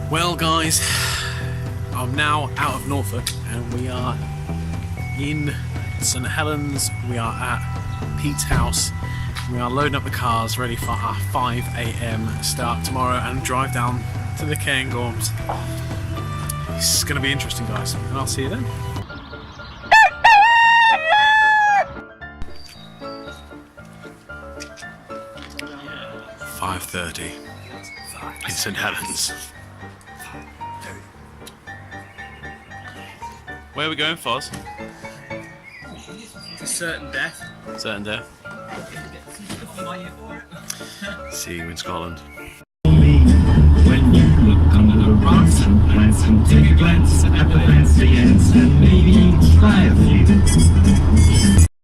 Well guys, I'm now out of Norfolk and we are in St Helens. We are at Pete's house. We are loading up the cars ready for our 5 AM start tomorrow and drive down to the Cairngorms. It's going to be interesting guys, and I'll see you then. $5:30 in St Helens. Where are we going, Foz? To certain death. Certain death. See you in Scotland. When you look under the rocks and plants and take a glance at the fancy ants and maybe try a few.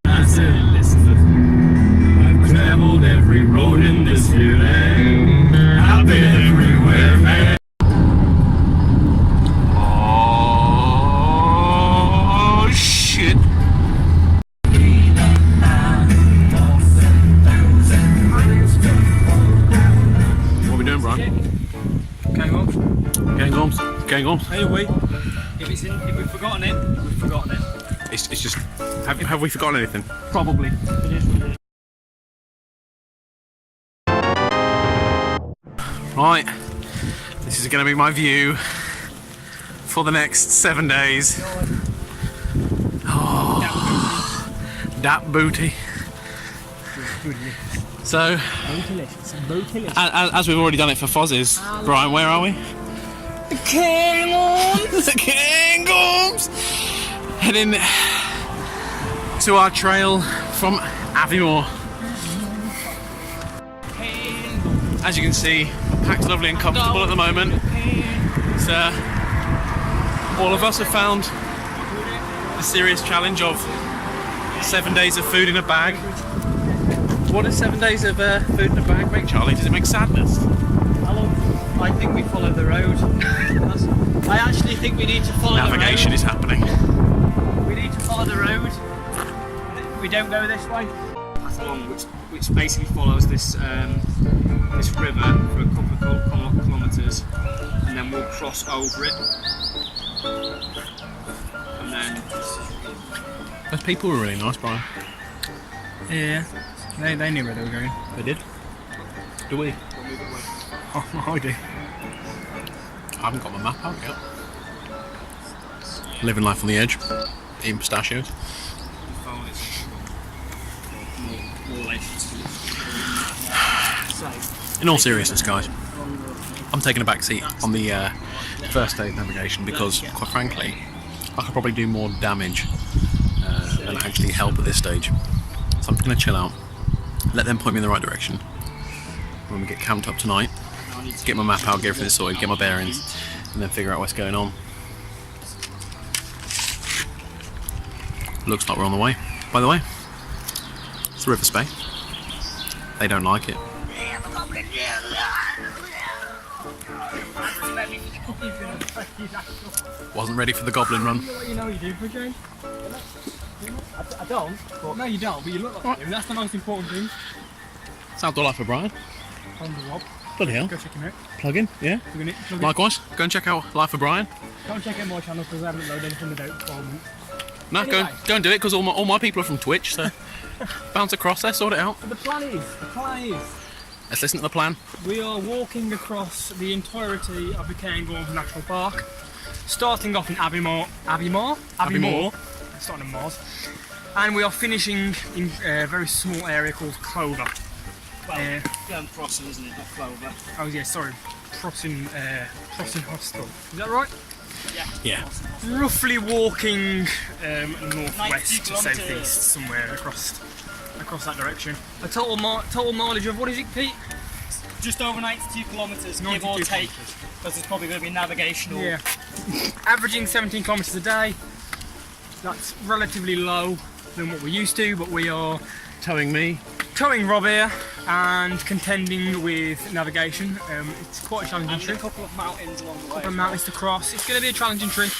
I said, listen, I've traveled every road in this here land. I've been everywhere, man. Oh shit! What are we doing, Brian? Cairngorms. Anyway, if we've forgotten it, we've forgotten it. It's just. Have we forgotten anything? Probably. It is what it is. Right. This is going to be my view for the next 7 days. Oh, that booty. So, as we've already done it for Foz's, Brian, where are we? The Cairngorms! The Cairngorms! Heading to our trail from Aviemore. As you can see, packed lovely and comfortable at the moment. So, all of us have found the serious challenge of 7 days of food in a bag. What does 7 days of food in a bag make, Charlie? Does it make sadness? I think we follow the road. I actually think we need to follow the road. Navigation is happening. We need to follow the road. We don't go this way. Path along, which basically follows this this river for a couple of kilometres, and then we'll cross over it. And then Those people were really nice, Brian. yeah, they knew where they were going. They did. Do we? Oh, I do. I haven't got my map out yet. Living life on the edge, eating pistachios. In all seriousness, guys, I'm taking a back seat on the first day of navigation because, quite frankly, I could probably do more damage than actually help at this stage. So I'm just going to chill out, let them point me in the right direction. When we get camped up tonight, get my map out, get everything sorted, get my bearings, and then figure out what's going on. Looks like we're on the way. By the way, it's the River Spey. They don't like it. Wasn't ready for the goblin run. You know what you do for Jane? I don't. But no, you don't. But you look like him. That's the most important thing. Sounds all right for Brian. On the Rob. Bloody hell. Go check him out. Plug in, yeah. Plug in. Likewise, go and check out Life of Brian. Go and check out my channel because I haven't loaded anything about for a moment. No, Anyway. go and do it because all my people are from Twitch, so bounce across there, sort it out. But the plan is, Let's listen to the plan. we are walking across the entirety of the Cairngorms National Park, starting off in Aviemore, starting in Mars, and we are finishing in a very small area called Clover. Crossing, isn't it? Not Clover. Oh yeah, sorry, Crossing Hostel. Is that right? Yeah. Roughly walking northwest 92 to southeast, somewhere across that direction. A total mileage of, what is it, Pete? Just over 92 kilometres, give or 92 take, because it's probably going to be navigational. Yeah. Averaging 17 kilometres a day. That's relatively low than what we're used to, but we are towing Rob here and contending with navigation. It's quite a challenging And trip. a couple of mountains along the way. Couple of mountains to cross. It's going to be a challenging trip.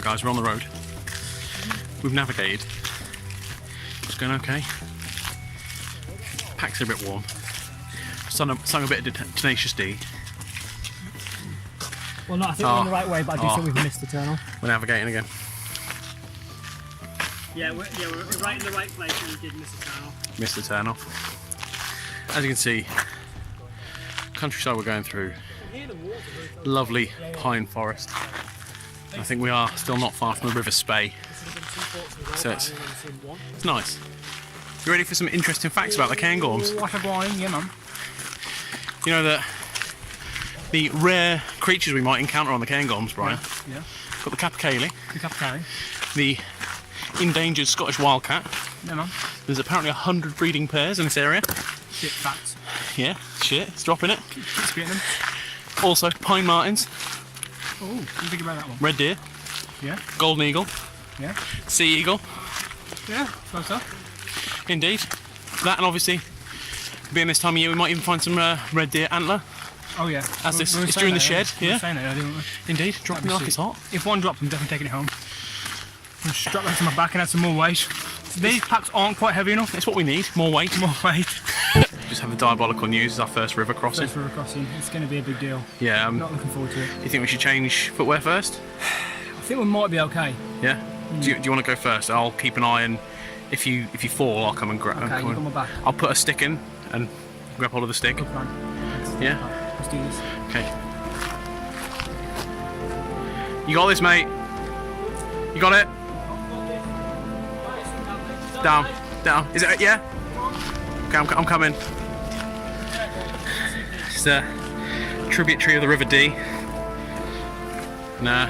guys, we're on the road. We've navigated. It's going okay. Pack's a bit warm. Sung a bit of Tenacious D. Well, no, I think we're on the right way, but I do think we've missed the tunnel. We're navigating again. Yeah, we're right in the right place, and we did miss the tunnel. Missed the turn off. As you can see, countryside we're going through. Lovely pine forest. I think we are still not far from the River Spey. So it's nice. You ready for some interesting facts about the Cairngorms? What a going, yeah, man. You know that the rare creatures we might encounter on the Cairngorms, Brian? Yeah. Got the capercaillie, The capercaillie. the endangered Scottish wildcat. Yeah, man. There's apparently 100 breeding pairs in this area. Shit facts. Yeah, shit, it's dropping it. Keep spitting them. Also, pine martins, Oh, what do you think about that one? red deer, Yeah. golden eagle, Yeah. sea eagle, Yeah, close up. indeed. That, and obviously, being this time of year, we might even find some red deer antler. Oh, yeah. As this, it's during the shed, We were yeah. saying that, didn't we? Indeed, dropping like Obviously. it's hot. If one drops, I'm definitely taking it home. I'll strap that to my back and add some more weight. So these packs aren't quite heavy enough. It's what we need, more weight. More weight. Just have the diabolical news, it's our first river crossing. First river crossing. It's going to be a big deal. Yeah, Not looking forward to it. you think we should change footwear first? I think we might be okay. Yeah? Do you want to go first? I'll keep an eye, and if you fall, I'll come and grab. Okay, you got my back. I'll put a stick in and grab hold of the stick. Good plan. Yeah? Let's do this. Okay. You got this, mate. You got it? Down. Down. Is it? Yeah? Okay, I'm coming. It's a tributary of the River Dee. Nah.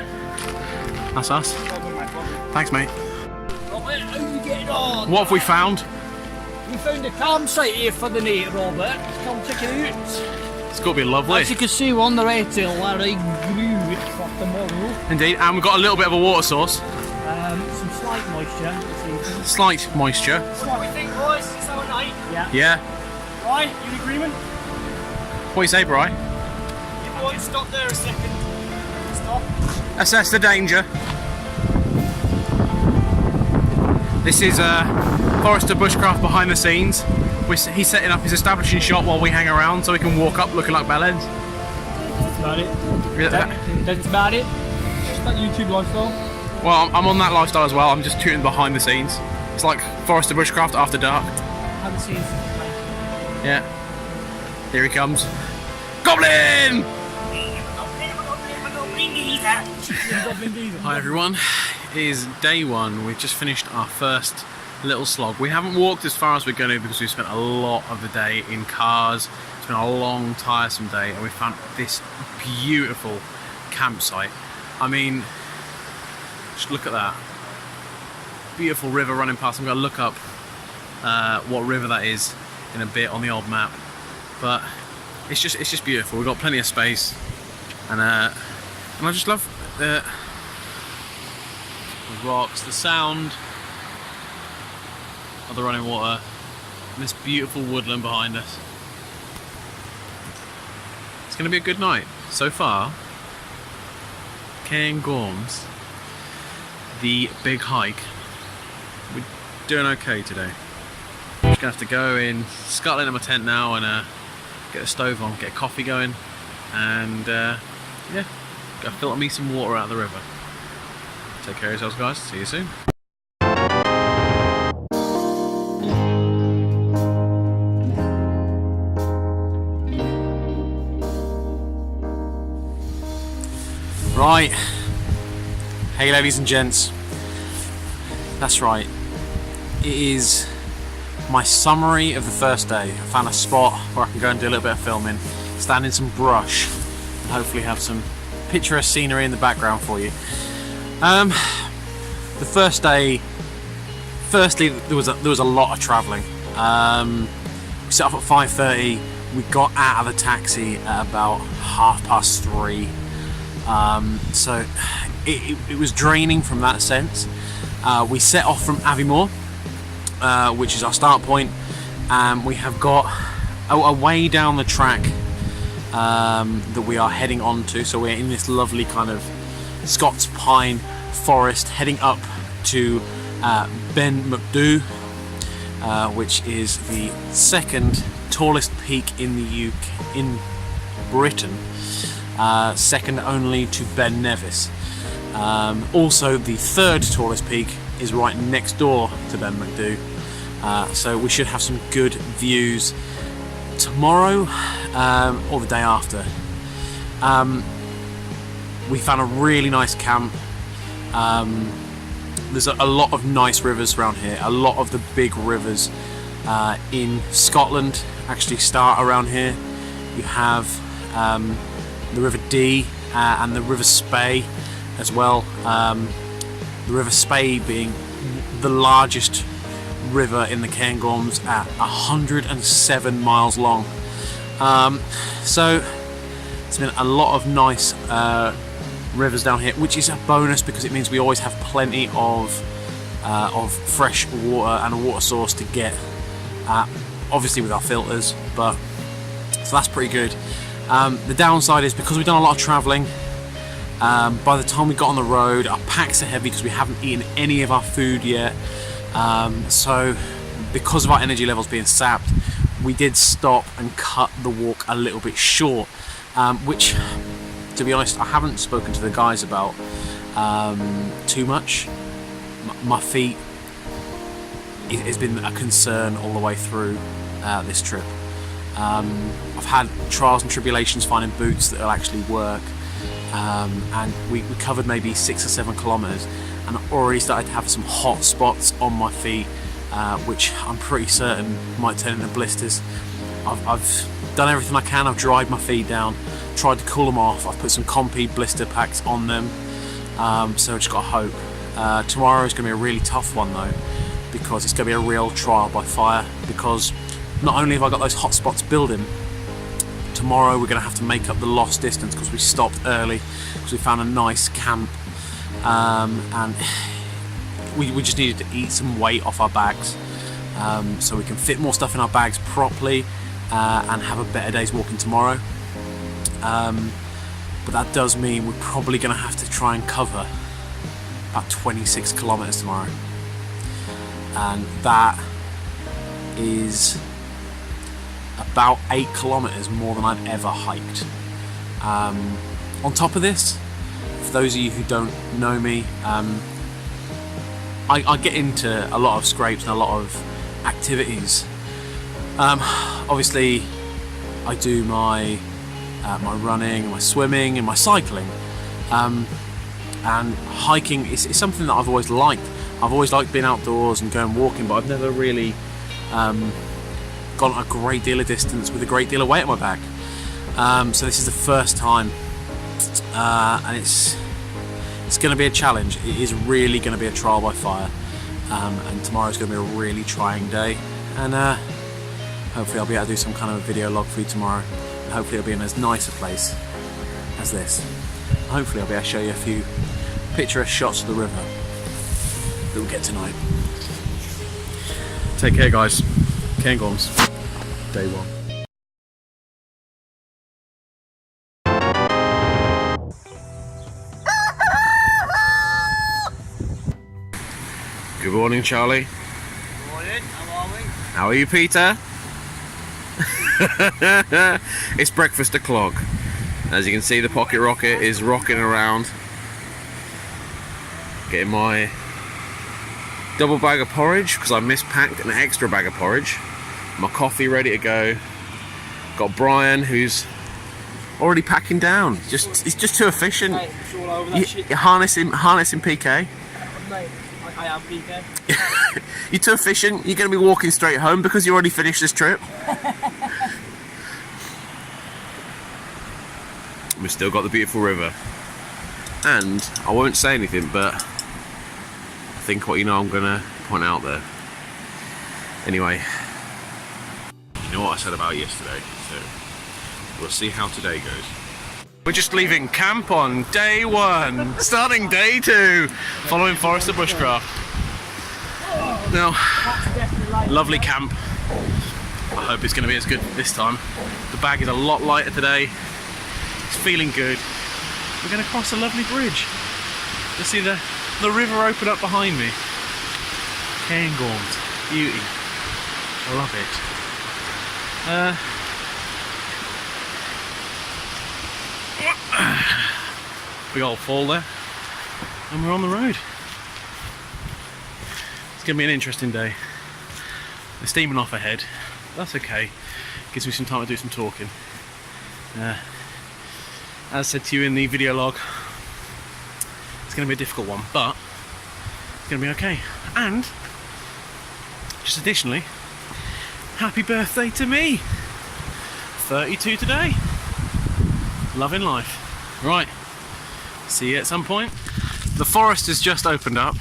That's us. Thanks, mate. Robert, how are you getting on? What have we found? We found a campsite here for the night, Robert. Come check it out. It's got to be lovely. As you can see, we're on the right hill where I grew it for tomorrow. Indeed, and we've got a little bit of a water source. Some slight moisture this evening. Slight moisture. What we think, boys? It's our night. Yeah. Yeah. Right, you in agreement? What do you say, Bri? You won't stop there a second. Stop. Assess the danger. This is Forester Bushcraft behind the scenes. He's setting up his establishing shot while we hang around so we can walk up looking like bellends. That's about it. That's about it. Just that YouTube lifestyle. Well, I'm on that lifestyle as well. I'm just tuning behind the scenes. It's like Forester Bushcraft after dark. Haven't seen it. Yeah. Here he comes. Goblin! Hi everyone. It is day one. We've just finished our first little slog. We haven't walked as far as we're going to because we spent a lot of the day in cars. It's been a long, tiresome day, and we found this beautiful campsite. I mean, just look at that. Beautiful river running past. I'm going to look up what river that is in a bit on the old map. But it's just beautiful. We've got plenty of space, and I just love the rocks, the sound of the running water, and this beautiful woodland behind us. It's going to be a good night. So far, Cairngorms, the big hike, we're doing okay today. I'm just going to have to go in, scuttle into my tent now and get a stove on, get a coffee going, and yeah, go filter me some water out of the river. Take care of yourselves, guys. See you soon. Right. Hey ladies and gents. That's right. It is my summary of the first day. I found a spot where I can go and do a little bit of filming, stand in some brush, and hopefully have some picturesque scenery in the background for you. The first day, firstly, there was a lot of travelling. We set off at 5:30. We got out of the taxi at about 3:30. So it was draining from that sense. We set off from Aviemore, which is our start point, and we have got a way down the track that we are heading onto. So we're in this lovely kind of Scots pine forest heading up to Ben Macdhu, which is the second tallest peak in the UK, in Britain, second only to Ben Nevis. Also, the third tallest peak is right next door to Ben Macdhu, so we should have some good views tomorrow or the day after. We found a really nice camp. There's a lot of nice rivers around here. A lot of the big rivers in Scotland actually start around here. You have the River Dee and the River Spey as well. The River Spey being the largest river in the Cairngorms at 107 miles long. So it's been a lot of nice rivers down here, which is a bonus because it means we always have plenty of fresh water and a water source to get, obviously with our filters, but so that's pretty good. The downside is because we've done a lot of travelling, by the time we got on the road our packs are heavy because we haven't eaten any of our food yet, so because of our energy levels being sapped, we did stop and cut the walk a little bit short, which, to be honest, I haven't spoken to the guys about too much. My feet has been a concern all the way through this trip. I've had trials and tribulations finding boots that will actually work, and we covered maybe 6 or 7 kilometers and I already started to have some hot spots on my feet, which I'm pretty certain might turn into blisters. I've done everything I can. I've dried my feet down, tried to cool them off. I've put some Compi blister packs on them, so I just got hope. Tomorrow is going to be a really tough one though, because it's going to be a real trial by fire, because not only have I got those hot spots building, tomorrow we're going to have to make up the lost distance because we stopped early, because we found a nice camp, and we just needed to eat some weight off our bags, so we can fit more stuff in our bags properly and have a better day's walking tomorrow. But that does mean we're probably going to have to try and cover about 26 kilometers tomorrow, and that is about 8 kilometers more than I've ever hiked. On top of this, for those of you who don't know me, I get into a lot of scrapes and a lot of activities. Obviously I do my running, my swimming and my cycling, and hiking is something that I've always liked. I've always liked being outdoors and going walking, but I've never really gone a great deal of distance with a great deal of weight on my back. So this is the first time, and it's going to be a challenge. It is really going to be a trial by fire, and tomorrow's going to be a really trying day, and hopefully I'll be able to do some kind of a video log for you tomorrow, and hopefully it'll be in as nice a place as this. Hopefully I'll be able to show you a few picturesque shots of the river that we'll get tonight. Take care guys. Cairngorms, day 1. Good morning, Charlie. Good morning, how are we? How are you, Peter? It's breakfast o'clock. As you can see, the pocket rocket is rocking around. Getting my double bag of porridge because I mispacked an extra bag of porridge. My coffee ready to go. Got Brian, who's already packing down. He's just too efficient. Mate, it's all over that shit. You're harnessing PK. Mate, I am PK. You're too efficient. You're going to be walking straight home because you already finished this trip. We've still got the beautiful river, and I won't say anything, but I think what I'm going to point out there. Anyway, you know what I said about yesterday, so we'll see how today goes. We're just leaving camp on day 1, starting day 2, following Forester Bushcraft. Now, lovely camp. I hope it's going to be as good this time. The bag is a lot lighter today. It's feeling good. We're going to cross a lovely bridge. You'll see the The river opened up behind me. Cairngorms, beauty. I love it. Big old fall there, and we're on the road. It's going to be an interesting day. They're steaming off ahead. That's okay. Gives me some time to do some talking. As said to you in the video log, it's going to be a difficult one, but it's going to be okay. And just additionally, happy birthday to me! 32 today. Loving life. Right, see you at some point. The forest has just opened up,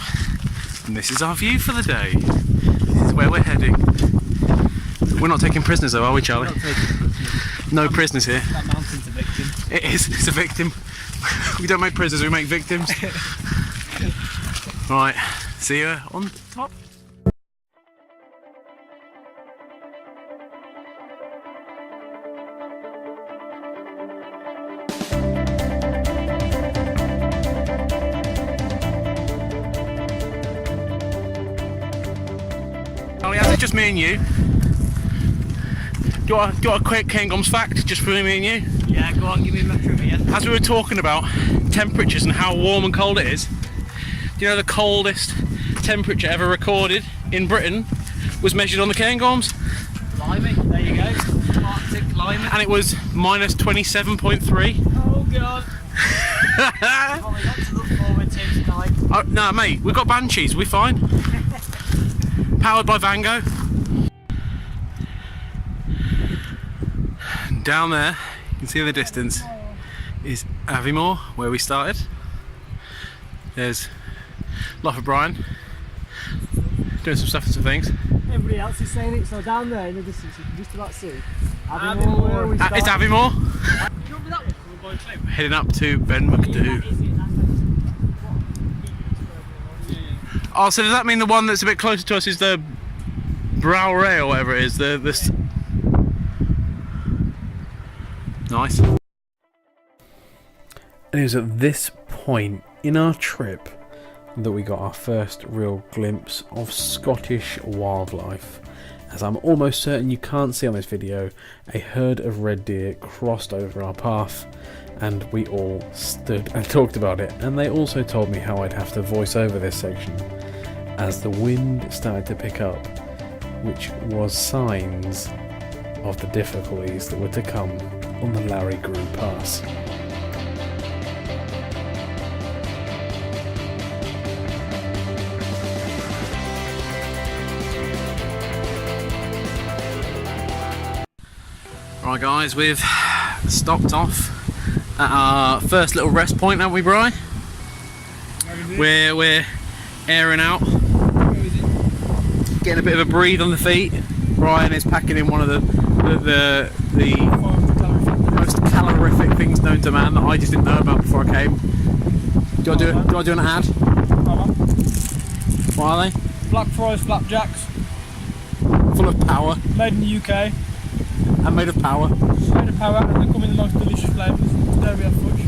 and this is our view for the day. This is where we're heading. We're not taking prisoners though, are we, Charlie? Not taking prisoners. No prisoners here. That mountain's a victim. It is, it's a victim. We don't make prisoners, we make victims. Right, see you on top. Charlie, as it's just me and you, do you want a quick Cairngorms fact just for me and you? Yeah, go on, give me my trivia. As we were talking about temperatures and how warm and cold it is, do you know the coldest temperature ever recorded in Britain was measured on the Cairngorms? Blimey, there you go. Arctic climate. And it was minus 27.3. Oh god. Probably not to look forward to tonight. Oh, no, mate, we've got Banshees, we're fine. Powered by Vango. Down there, you can see in the distance, is Aviemore, where we started. There's Loch O'Brien, doing some stuff and some things. Everybody else is saying it, so down there in the distance you can just about see Aviemore. It's Aviemore. Remember that one? We're going to Heading up to Ben McAdoo. Oh, so does that mean the one that's a bit closer to us is the Brouwer or whatever it is? This. Nice. And it was at this point in our trip that we got our first real glimpse of Scottish wildlife. As I'm almost certain you can't see on this video, a herd of red deer crossed over our path and we all stood and talked about it, and they also told me how I'd have to voice over this section as the wind started to pick up, which was signs of the difficulties that were to come on the Larry Grew Pass. Right guys, we've stopped off at our first little rest point, haven't we, Bri? We're airing out, getting a bit of a breathe on the feet. Brian is packing in one of the most calorific things known to man that I just didn't know about before I came. Do I do an ad? What are they? Black Forest Flapjacks. Full of power. Made in the UK. And made of power. Made of power, and they come in the most delicious flavours. There we have fudge.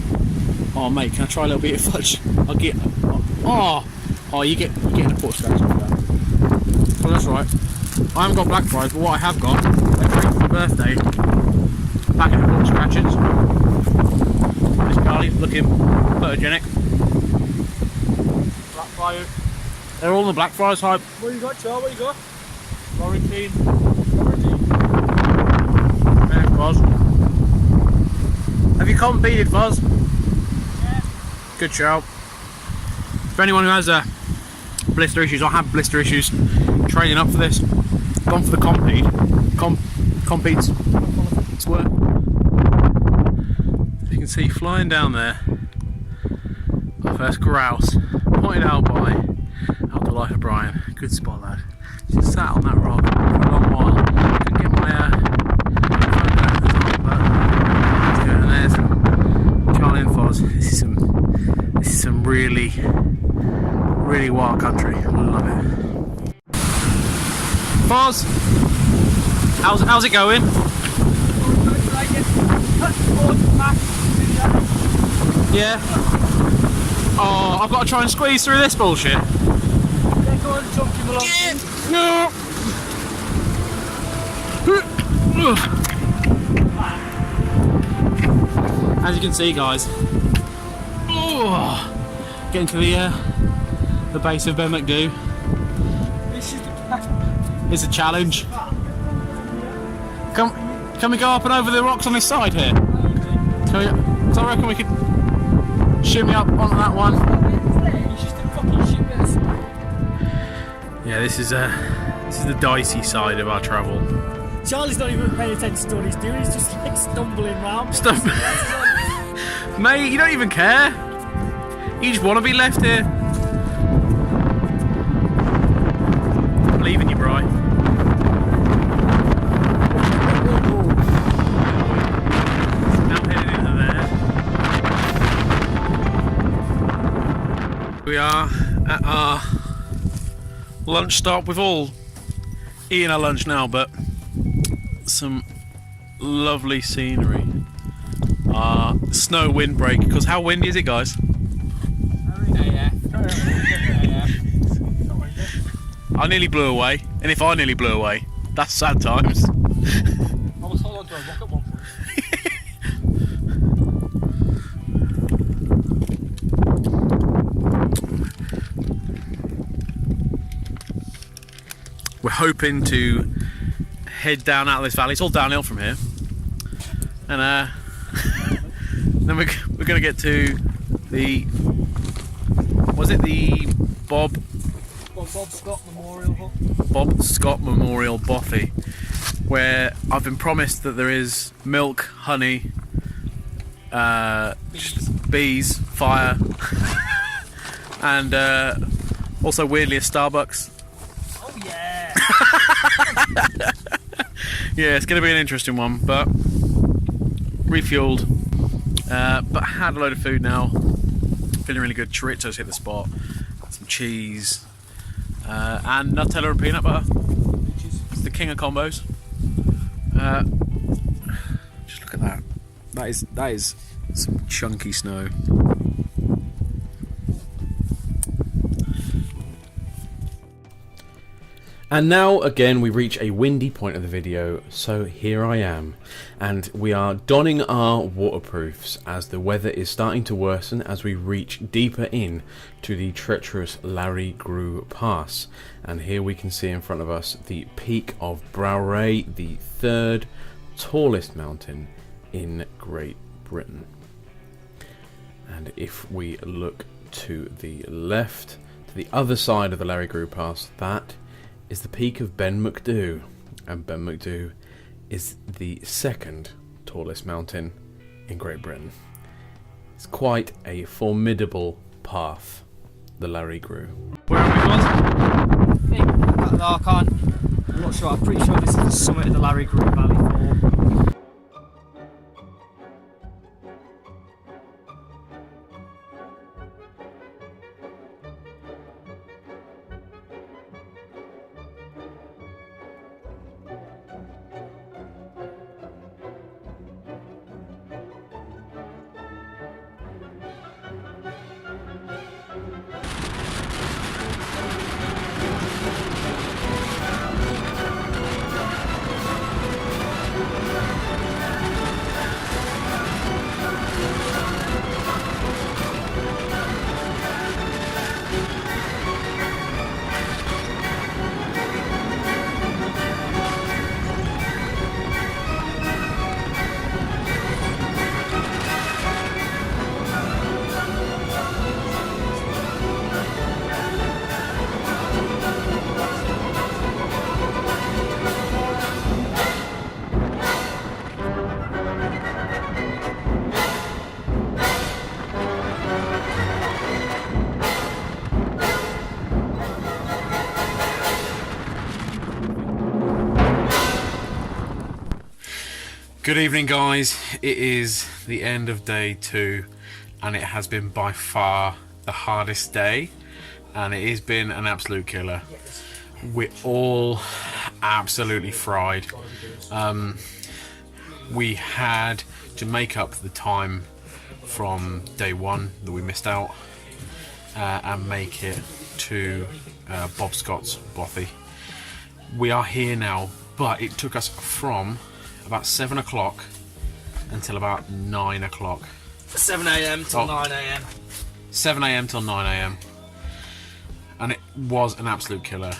Oh mate, can I try a little bit of fudge? I'll get. Oh, you're getting a pork scratch for that. Oh, that's right. I haven't got black fries, but what I have got, a treat for my birthday, a packet of pork scratchers. This Carly looking photogenic. Black fire. They're all in the black fries hype. What you got, Char? What you got? Quarantine. Thanks, Buzz. Have you competed, Buzz? Yeah. Good shout. For anyone who has blister issues, I have blister issues training up for this. Gone for the competes. It's work. As you can see, flying down there, our first grouse, pointed out by Loch O'Brien. Good spot, lad. Just sat on that rock for a long while. Couldn't get my phone and there's Charlie and Foz. This is some really wild country. Love it. Foz, how's it going? Yeah. Oh, I've got to try and squeeze through this bullshit. Yeah, go on, jump him along. No. As you can see, guys, getting to the base of Ben McDo. It's a challenge. Can we go up and over the rocks on this side here? So I reckon we could shimmy up onto that one. Yeah, this is the dicey side of our travel. Charlie's not even paying attention to what he's doing. He's just like stumbling round. Mate, you don't even care. You just want to be left here. I'm leaving you, Bri. Now heading into there. We are at our lunch stop. We've all eaten our lunch now, but some lovely scenery. Snow windbreak, because how windy is it, guys? I nearly blew away, and if I nearly blew away, that's sad times. I was holding on to a rock at one point. We're hoping to head down out of this valley. It's all downhill from here, and then we're going to get to the Bob Scott Memorial Hut. Bob Scott Memorial Bothy, where I've been promised that there is milk, honey, bees, fire, and also weirdly a Starbucks. Oh yeah! Yeah, it's going to be an interesting one, but refueled, but had a load of food now, feeling really good. Chorizo's hit the spot, some cheese, and Nutella and peanut butter. It's the king of combos. Just look at that. That is some chunky snow. And now again we reach a windy point of the video, so here I am, and we are donning our waterproofs as the weather is starting to worsen as we reach deeper in to the treacherous Larry Grue Pass. And here we can see in front of us the peak of Brouwer, the third tallest mountain in Great Britain. And if we look to the left, to the other side of the Larry Grue Pass, that is the peak of Ben McDo, and Ben McDo is the second tallest mountain in Great Britain. It's quite a formidable path, the Larry Grue. Where are we, guys? I think at the Archon. I'm not sure. I'm pretty sure this is the summit of the Larry Grue Valley Fall. Good evening, guys. It is the end of day 2 and it has been by far the hardest day, and it has been an absolute killer. We're all absolutely fried. We had to make up the time from day 1 that we missed out. and make it to Bob Scott's bothy. We are here now, but it took us from about 7 o'clock until about 9 o'clock. 7 a.m. till 9 a.m. 7 a.m. till 9 a.m. and it was an absolute killer.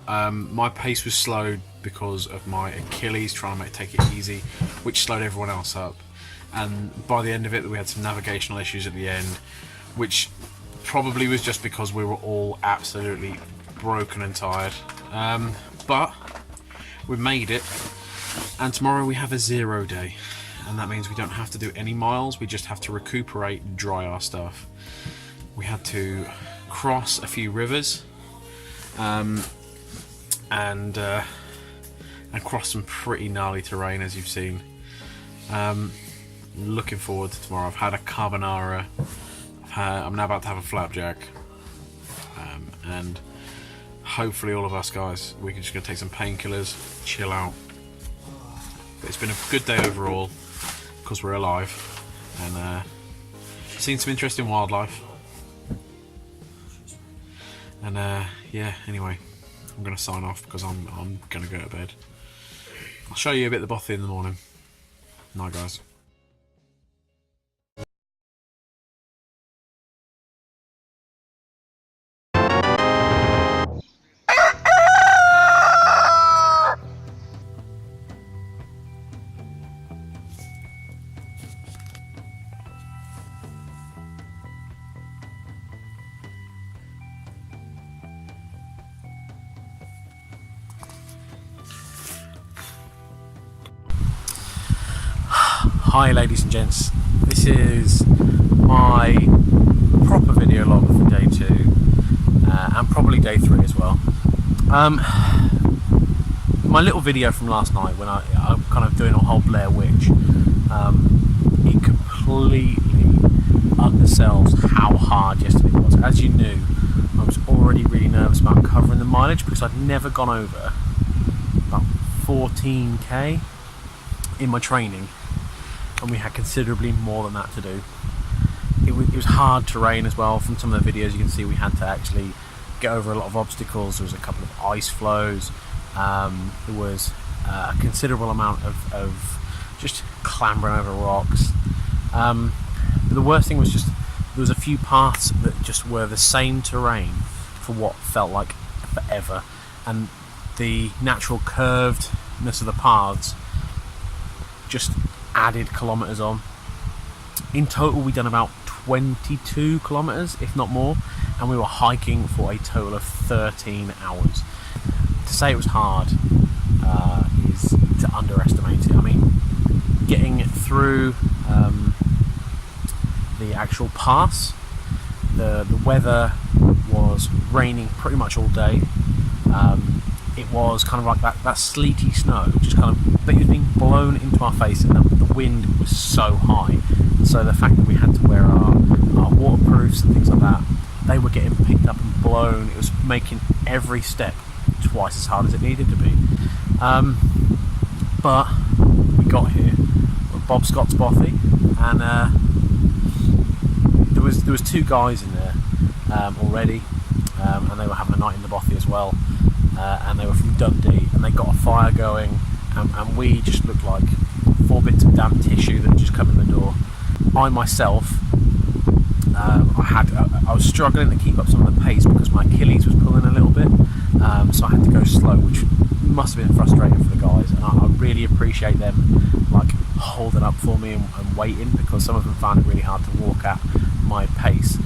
My pace was slowed because of my Achilles trying to take it easy, which slowed everyone else up. And by the end of it, we had some navigational issues at the end, which probably was just because we were all absolutely broken and tired. But we made it, and tomorrow we have a 0 day, and that means we don't have to do any miles. We just have to recuperate and dry our stuff. We had to cross a few rivers, and cross some pretty gnarly terrain, as you've seen. Looking forward to tomorrow. I've had a carbonara. I'm now about to have a flapjack, and hopefully all of us guys, we can just go take some painkillers, chill out. But it's been a good day overall because we're alive, and seen some interesting wildlife. And yeah, anyway, I'm going to sign off because I'm going to go to bed. I'll show you a bit of the bothy in the morning. Night, guys. Hi ladies and gents, this is my proper video log for day 2 and probably day 3 as well. My little video from last night when I'm kind of doing a whole Blair Witch, it completely undersells how hard yesterday was. As you knew, I was already really nervous about covering the mileage because I'd never gone over about 14k in my training, and we had considerably more than that to do. It was hard terrain as well. From some of the videos you can see we had to actually get over a lot of obstacles. There was a couple of ice flows. There was a considerable amount of just clambering over rocks. But the worst thing was just there was a few paths that just were the same terrain for what felt like forever, and the natural curvedness of the paths just added kilometres on. In total we'd done about 22 kilometres, if not more, and we were hiking for a total of 13 hours. To say it was hard is to underestimate it. I mean, getting through the actual pass, the weather was raining pretty much all day. It was kind of like that sleety snow, just kind of, but it was being blown into our face, and the wind was so high. So the fact that we had to wear our waterproofs and things like that, they were getting picked up and blown. It was making every step twice as hard as it needed to be. But we got here. We're at Bob Scott's bothy, and there was 2 guys in there already, and they were having a night in the bothy as well. And they were from Dundee, and they got a fire going, and we just looked like 4 bits of damp tissue that had just come in the door. I myself, I was struggling to keep up some of the pace because my Achilles was pulling a little bit, so I had to go slow, which must have been frustrating for the guys, and I really appreciate them like holding up for me and waiting, because some of them found it really hard to walk at my pace.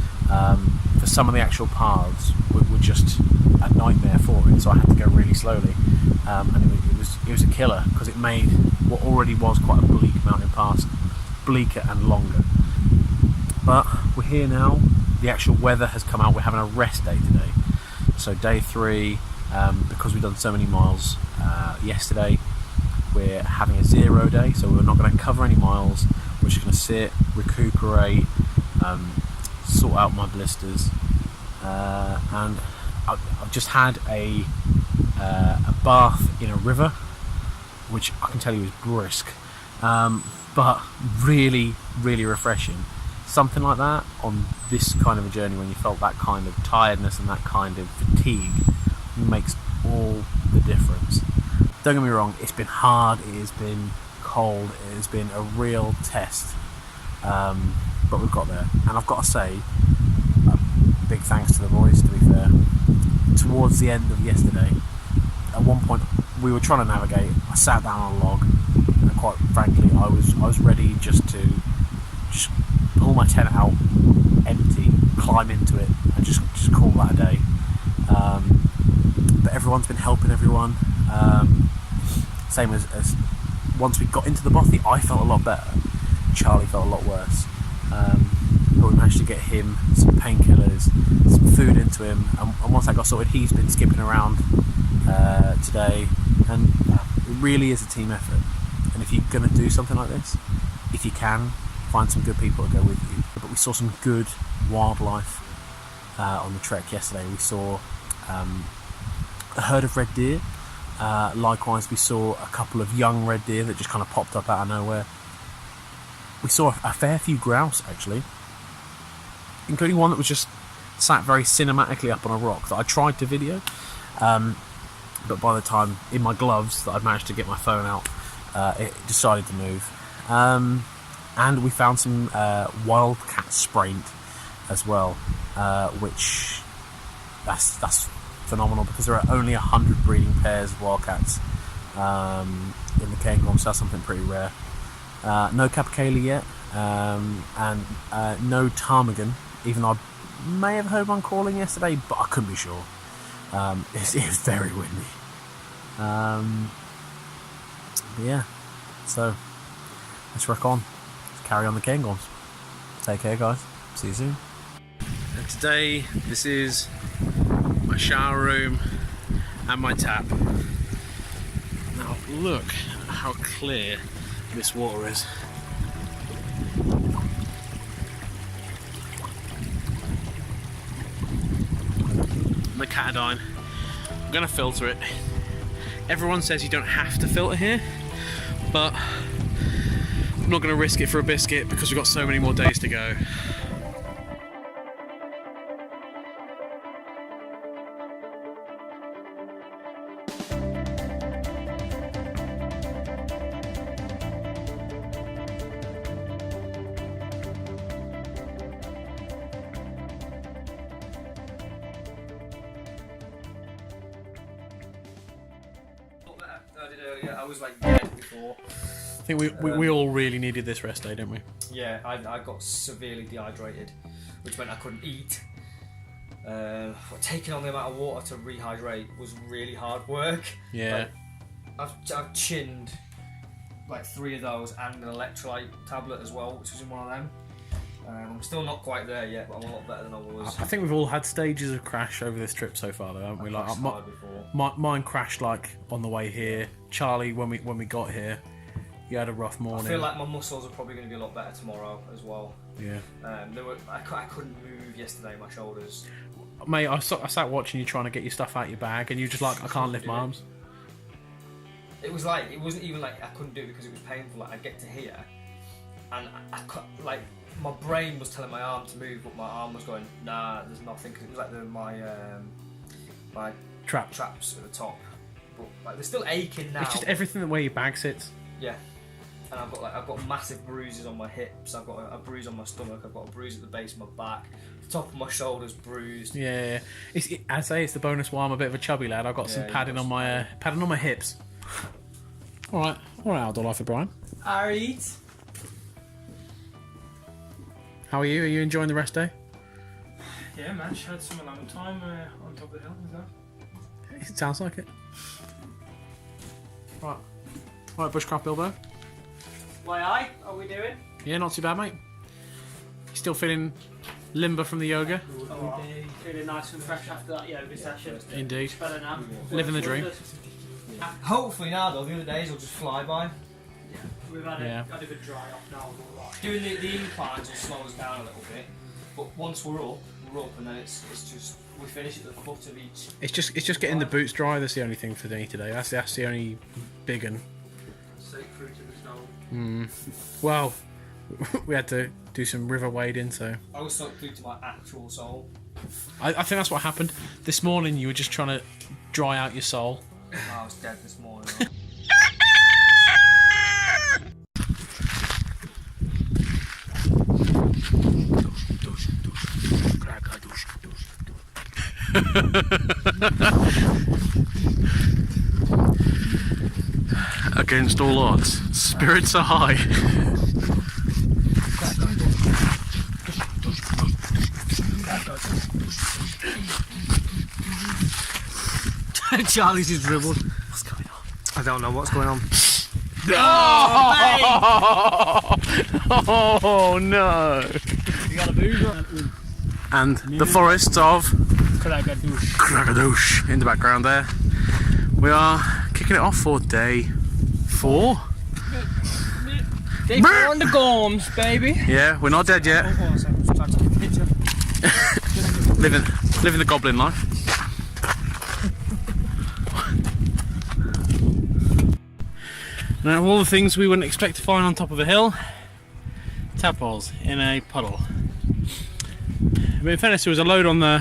For some of the actual paths were just a nightmare for it, so I had to go really slowly, and it was a killer because it made what already was quite a bleak mountain pass bleaker and longer. But we're here now. The actual weather has come out. We're having a rest day today, so day 3, because we've done so many miles yesterday, we're having a 0 day, so we're not going to cover any miles. We're just going to sit, recuperate, sort out my blisters, and I've just had a bath in a river, which I can tell you is brisk, but really, really refreshing. something like that on this kind of a journey, when you felt that kind of tiredness and that kind of fatigue, makes all the difference. Don't get me wrong, it's been hard, it has been cold, it has been a real test, but we've got there. And I've got to say, big thanks to the boys, to be fair. Towards the end of yesterday, at one point we were trying to navigate, I sat down on a log, and quite frankly I was ready just to pull my tent out empty, climb into it, and just call that a day. But everyone's been helping everyone. Same as once we got into the bothy, I felt a lot better. Charlie felt a lot worse. But we managed to get him some painkillers, some food into him, and once that got sorted, he's been skipping around today, and it really is a team effort. And if you're going to do something like this, if you can, find some good people to go with you. But we saw some good wildlife on the trek yesterday. We saw a herd of red deer. Likewise, we saw a couple of young red deer that just kind of popped up out of nowhere. We saw a fair few grouse, actually, including one that was just sat very cinematically up on a rock that I tried to video, but by the time in my gloves that I'd managed to get my phone out, it decided to move. And we found some wildcat spraint as well, which that's phenomenal, because there are only 100 breeding pairs of wildcats in the Cairngorms, so that's something pretty rare. No capercaillie yet, and no ptarmigan, even though I may have heard one calling yesterday, but I couldn't be sure. It was very windy. But yeah, so let's rock on. Let's carry on the Cairngorms. Take care, guys. See you soon. And today, this is my shower room and my tap. Now look how clear this water is. The Catadine. I'm gonna filter it. Everyone says you don't have to filter here, but I'm not gonna risk it for a biscuit because we've got so many more days to go. I was like dead before. I think we all really needed this rest day, didn't we? Yeah, I got severely dehydrated, which meant I couldn't eat. Taking on the amount of water to rehydrate was really hard work. Yeah. Like, I've chinned like 3 of those and an electrolyte tablet as well, which was in one of them. I'm still not quite there yet, but I'm a lot better than I was. I think we've all had stages of crash over this trip so far, though, haven't we? Like, mine crashed like on the way here. Charlie, when we got here, you had a rough morning. I feel like my muscles are probably going to be a lot better tomorrow as well. Yeah. I couldn't move yesterday, my shoulders. Mate, I sat watching you trying to get your stuff out of your bag, and you just like, I can't lift my arms. It was like, it wasn't even like I couldn't do it because it was painful. Like I'd get to here, and like my brain was telling my arm to move, but my arm was going, nah, there's nothing. Cause it was like my traps at the top, but like they're still aching now. It's just everything where your bag sits. Yeah. And I've got massive bruises on my hips. I've got a bruise on my stomach. I've got a bruise at the base of my back. The top of my shoulders bruised. Yeah, I say it's the bonus why I'm a bit of a chubby lad. I've got some padding on my hips. All right, outdoor life for Brian. Alright. How are you? Are you enjoying the rest day? Yeah, man. She had some alone time on top of the hill. Is that? It sounds like it. Right, bushcraft Bilbo. Why are we doing? Yeah, not too bad, mate. You still feeling limber from the yoga? Feeling nice and fresh after that yoga session. Indeed. It's better now. Living the dream. Hopefully now though, the other days will just fly by. Yeah, we've had a good dry off now. Doing the inclines will slow us down a little bit, but once we're up, and then it's just we finish at the foot of each. It's just getting the boots dry. That's the only thing for me today. That's the only big one. Safe through to the snow. Well, we had to do some river wading, so I was soaked through to my actual soul. I think that's what happened. This morning you were just trying to dry out your soul. I was dead this morning. Against all odds, spirits are high. Charlie's just dribbled. What's going on? I don't know what's going on. Oh no! You got a boozer? And the forests of Kragadoosh. in the background there. We are kicking it off for day 4. Day 4 on the Gorms, baby. Yeah, we're not dead yet. living the goblin life. Now, of all the things we wouldn't expect to find on top of a hill, tadpoles in a puddle. But in fairness, there was a load on the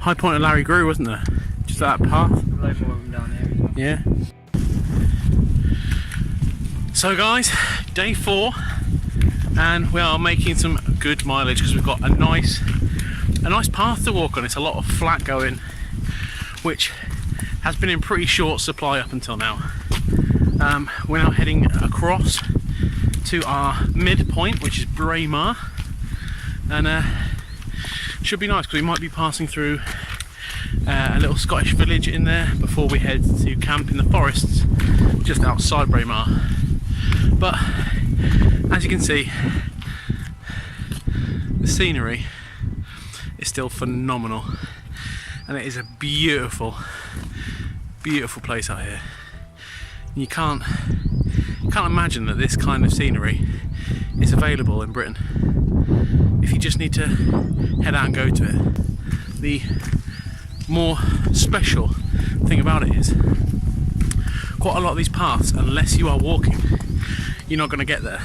high point of Larry Grew, wasn't there? Just that path. Load more of them down here. Yeah. So guys, day 4, and we are making some good mileage because we've got a nice path to walk on. It's a lot of flat going, which has been in pretty short supply up until now. We're now heading across to our midpoint, which is Braemar, and should be nice because we might be passing through a little Scottish village in there before we head to camp in the forests just outside Braemar. But as you can see, the scenery is still phenomenal, and it is a beautiful place out here. And you can't imagine that this kind of scenery is available in Britain. If you just need to head out and go to it. The more special thing about it is quite a lot of these paths, unless you are walking, you're not going to get there.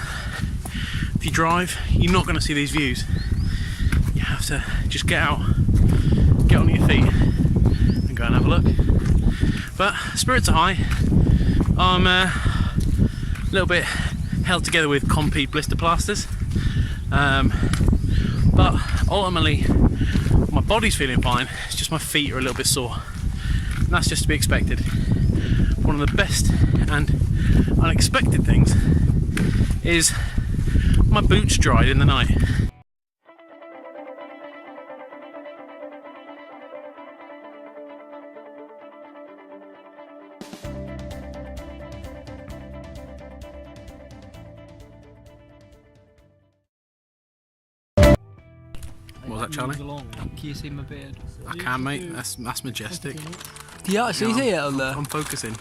If you drive, you're not going to see these views. You have to just get out, get on your feet and go and have a look. But spirits are high. I'm a little bit held together with Compeed blister plasters, but ultimately my body's feeling fine. It's just my feet are a little bit sore, and that's just to be expected. One of the best and unexpected things is my boots dried in the night. What was that, Charlie? Can you see my beard? I can, mate. That's majestic. Do you actually see it on there? I'm focusing.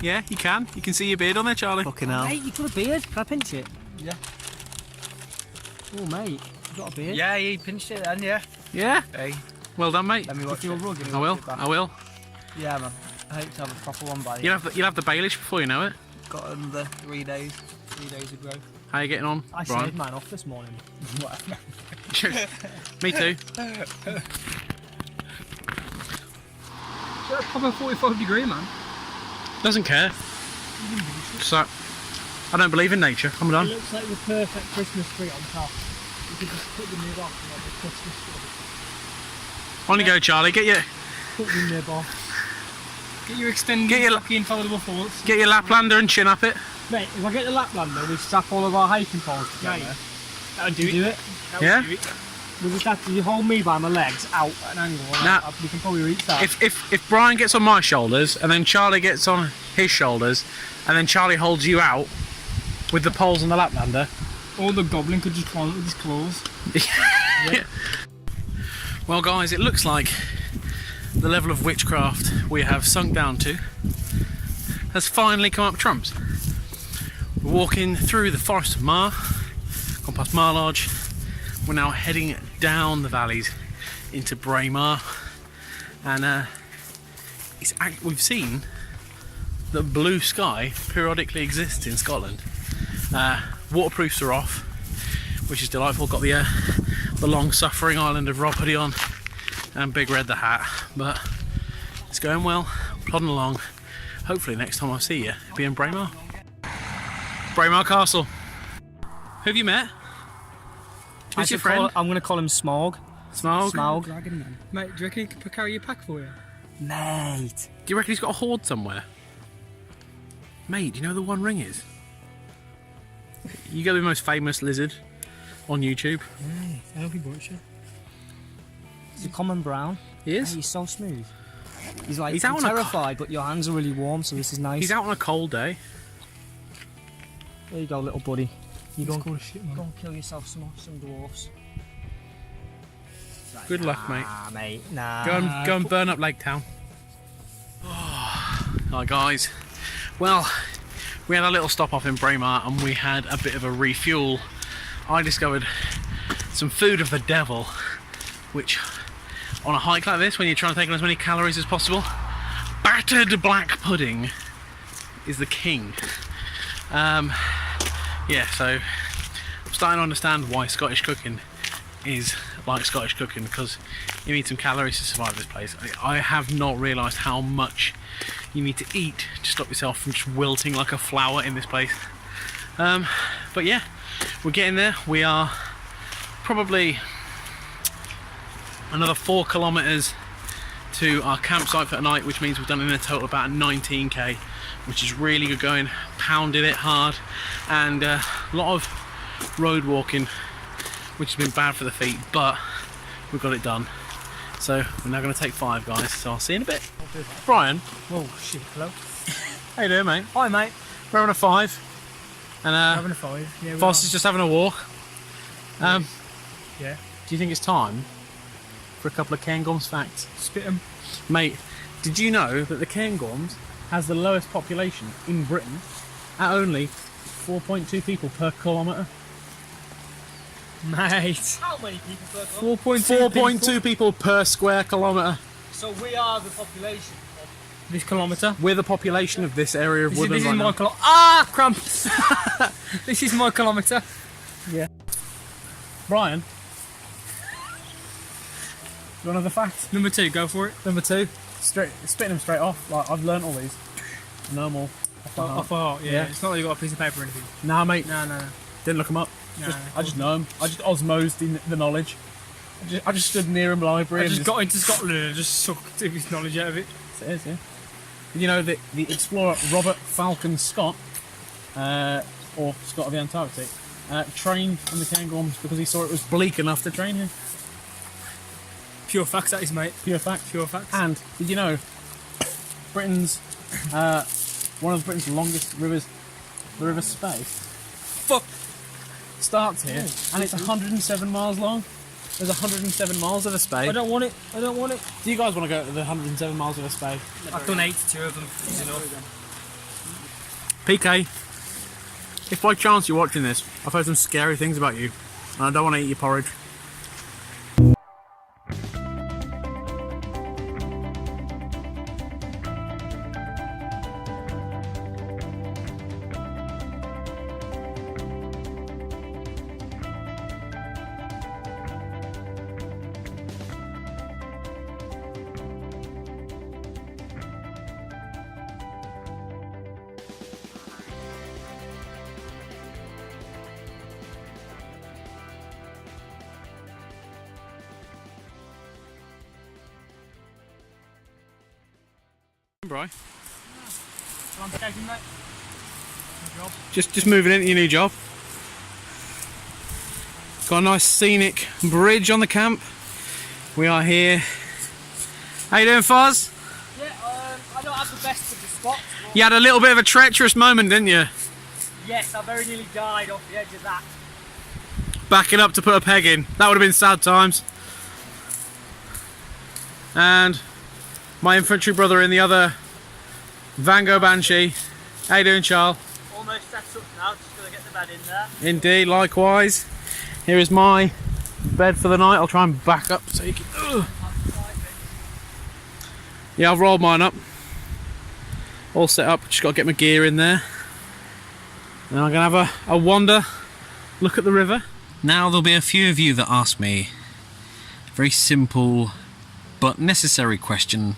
Yeah, you can. You can see your beard on there, Charlie. Fucking hell. Mate, you got a beard? Can I pinch it? Yeah. Oh, mate, you got a beard? Yeah, you pinched it then, yeah. Yeah? Hey. Well done, mate. Let me watch your rug. I will. Yeah, man. I hope to have a proper one by You'll have the Baelish before you know it. Got another 3 days. 3 days of growth. How are you getting on, I Brian? saved mine off this morning. Me too. Proper 45-degree, man. Doesn't care. So, I don't believe in nature. I'm done. It looks like the perfect Christmas tree on top. You could just put the nib off and have the Christmas tree. On you go, Charlie. Get your Put the nib off. Get your extended inflatable forks. Get your Laplander and chin up it. Mate, if I get the Laplander, we strap all of our hiking poles together. Yeah. That'll do it. Yeah? We just have to hold me by my legs out at an angle. Nah. We can probably reach that. If Brian gets on my shoulders and then Charlie gets on his shoulders and then Charlie holds you out with the poles and the Laplander. Or the goblin could just climb it with his claws. Yeah. Well guys, it looks like the level of witchcraft we have sunk down to has finally come up trumps. We're walking through the Forest of Mar, gone past Mar Lodge. We're now heading down the valleys into Braemar, and we've seen that blue sky periodically exists in Scotland. Waterproofs are off, which is delightful. Got the long-suffering island of Rob hoodie on and Big Red the hat, but it's going well, plodding along. Hopefully next time I see you, it'll be in Braemar. Braemar Castle. Who have you met? Who's your friend? I'm going to call him Smog. Smaug? Smaug. Mate, do you reckon he could carry your pack for you? Mate. Do you reckon he's got a hoard somewhere? Mate, do you know who the One Ring is? You go the most famous lizard on YouTube. I'll be watching. He's a common brown. He is? Mate, he's so smooth. He's like, He's out on a terrified, but your hands are really warm, so this is nice. He's out on a cold day. There you go, little buddy. You go, Cool shit, man. go and kill yourself some dwarfs. Good luck, mate. Nah, mate. Nah. Go and burn up Lake Town. Hi guys. Well, we had a little stop off in Braemar and we had a bit of a refuel. I discovered some food of the devil, which on a hike like this, when you're trying to take in as many calories as possible, battered black pudding is the king. Yeah, so I'm starting to understand why Scottish cooking is like Scottish cooking, because you need some calories to survive this place. I have not realised how much you need to eat to stop yourself from just wilting like a flower in this place. But yeah, we're getting there. We are probably another 4 kilometres to our campsite for the night, which means we've done in a total about 19k, which is really good going. Pounded it hard, and a lot of road walking, which has been bad for the feet, but we've got it done. So we're now going to take 5, guys, so I'll see you in a bit. Brian. Oh shit, hello. How you doing, mate? Hi mate. We're having a 5, and Having a 5. Yeah, Foss is just having a walk. Yeah. Do you think it's time for a couple of Cairngorms facts? Spit 'em. Mate, did you know that the Cairngorms has the lowest population in Britain at only 4.2 people per kilometre? Mate. How many people per kilometre? 4.2 people per square kilometre. So we are the population. This kilometre. We're the population of this area of This Woodland is right my now. kilometre. Ah, cramps. This is my kilometre. Brian, you want another fact? Number 2, go for it. Number 2, spitting them straight off. Like, I've learnt all these. Normal. Off the heart, yeah. Yeah. It's not like you got a piece of paper or anything. Nah, mate. No. Didn't look them up. No, I just know them. I just osmosed the knowledge. I just stood near him library. I and just got into Scotland and just sucked his knowledge out of it. It is, yeah. You know that the explorer Robert Falcon Scott, or Scott of the Antarctic, trained in the Cairngorms because he saw it was bleak enough to train here. Pure facts, that is, mate. Pure fact. Pure facts. And did you know Britain's one of Britain's longest rivers, the River Spey, Fuck. starts here and it's 107 miles long. There's 107 miles of a Spey. I don't want it. I don't want it. Do you guys want to go to the 107 miles of a Spey? I've done 82 of them. Easy enough. PK, if by chance you're watching this, I've heard some scary things about you, and I don't want to eat your porridge. Bro. Landscaping, mate. Good job. Just moving into your new job. Got a nice scenic bridge on the camp. We are here. How you doing, Foz? Yeah, I don't have the best of the spots. But You had a little bit of a treacherous moment, didn't you? yes, I very nearly died off the edge of that. Backing up to put a peg in. That would have been sad times. And my infantry brother in the other Vango Banshee. How you doing, Charles? Almost set up now, just gonna get the bed in there. Indeed, likewise. Here is my bed for the night. I'll try and back up so you can... Yeah, I've rolled mine up. all set up. Just got to get my gear in there. And I'm going to have a wander, look at the river. Now there'll be a few of you that ask me a very simple but necessary question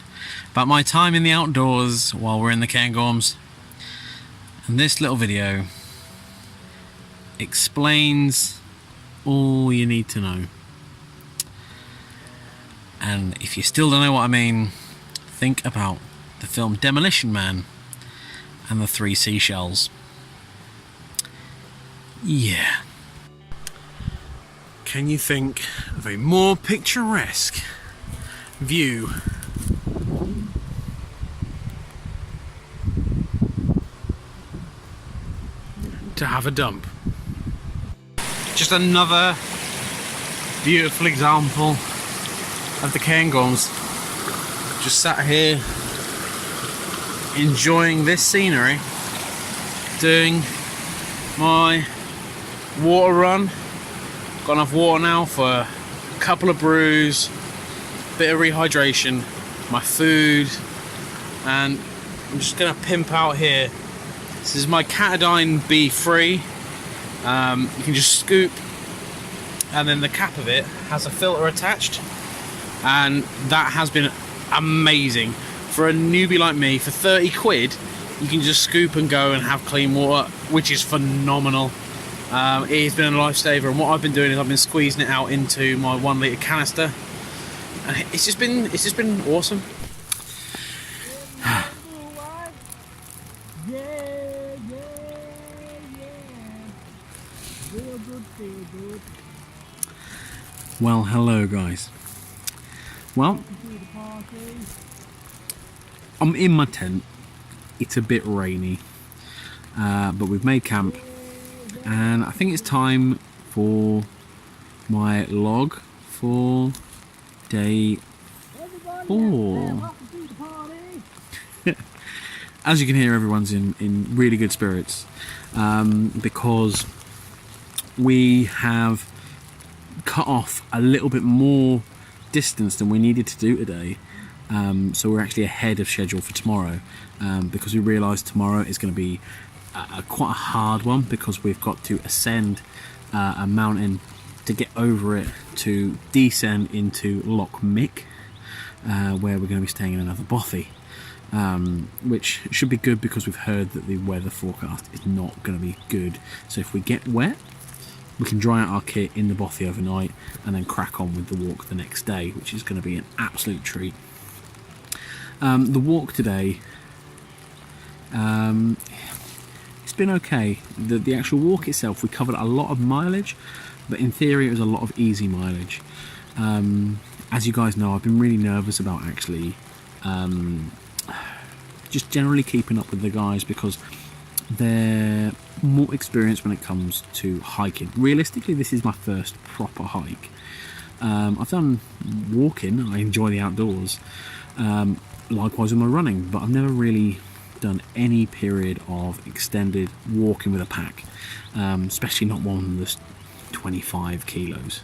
about my time in the outdoors while we're in the Cairngorms. And this little video explains all you need to know. And if you still don't know what I mean, think about the film Demolition Man and the 3 seashells. Yeah. Can you think of a more picturesque view to have a dump? Just another beautiful example of the Cairngorms. Just sat here enjoying this scenery, doing my water run. Got enough water now for a couple of brews, bit of rehydration, my food, and I'm just gonna pimp out here. This is my Catadine B3. You can just scoop, and then the cap of it has a filter attached, and that has been amazing for a newbie like me. For 30 quid you can just scoop and go and have clean water, which is phenomenal. It has been a lifesaver, and what I've been doing is I've been squeezing it out into my 1 litre canister, and it's just been awesome. Well, hello guys. Well, I'm in my tent. It's a bit rainy, but we've made camp, and I think it's time for my log for day 4. As you can hear, everyone's in really good spirits, because we have cut off a little bit more distance than we needed to do today. So we're actually ahead of schedule for tomorrow, because we realised tomorrow is going to be quite a hard one, because we've got to ascend a mountain to get over it to descend into Loch Mick, where we're going to be staying in another bothy, which should be good because we've heard that the weather forecast is not going to be good. So if we get wet, we can dry out our kit in the bothy overnight and then crack on with the walk the next day, which is going to be an absolute treat. The walk today, it's been okay. The actual walk itself, we covered a lot of mileage, but in theory it was a lot of easy mileage. As you guys know, I've been really nervous about actually just generally keeping up with the guys, because they're more experienced when it comes to hiking. Realistically, this is my first proper hike. I've done walking, I enjoy the outdoors, likewise with my running, but I've never really done any period of extended walking with a pack, especially not one that's 25 kilos.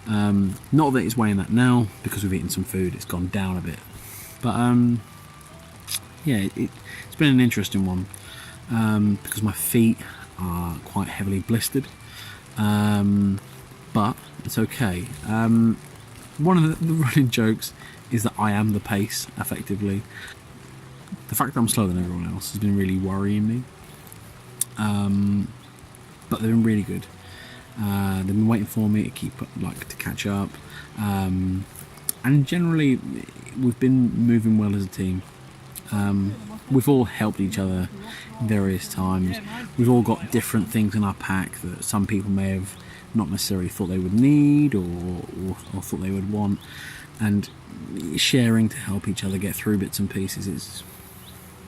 Not that it's weighing that now, because we've eaten some food, it's gone down a bit, but yeah, it's been an interesting one, because my feet are quite heavily blistered, but it's okay. One of the running jokes is that I am the pace, effectively. The fact that I'm slower than everyone else has been really worrying me, but they've been really good. They've been waiting for me to catch up, and generally we've been moving well as a team. We've all helped each other in various times. We've all got different things in our pack that some people may have not necessarily thought they would need, or thought they would want, and sharing to help each other get through bits and pieces, it's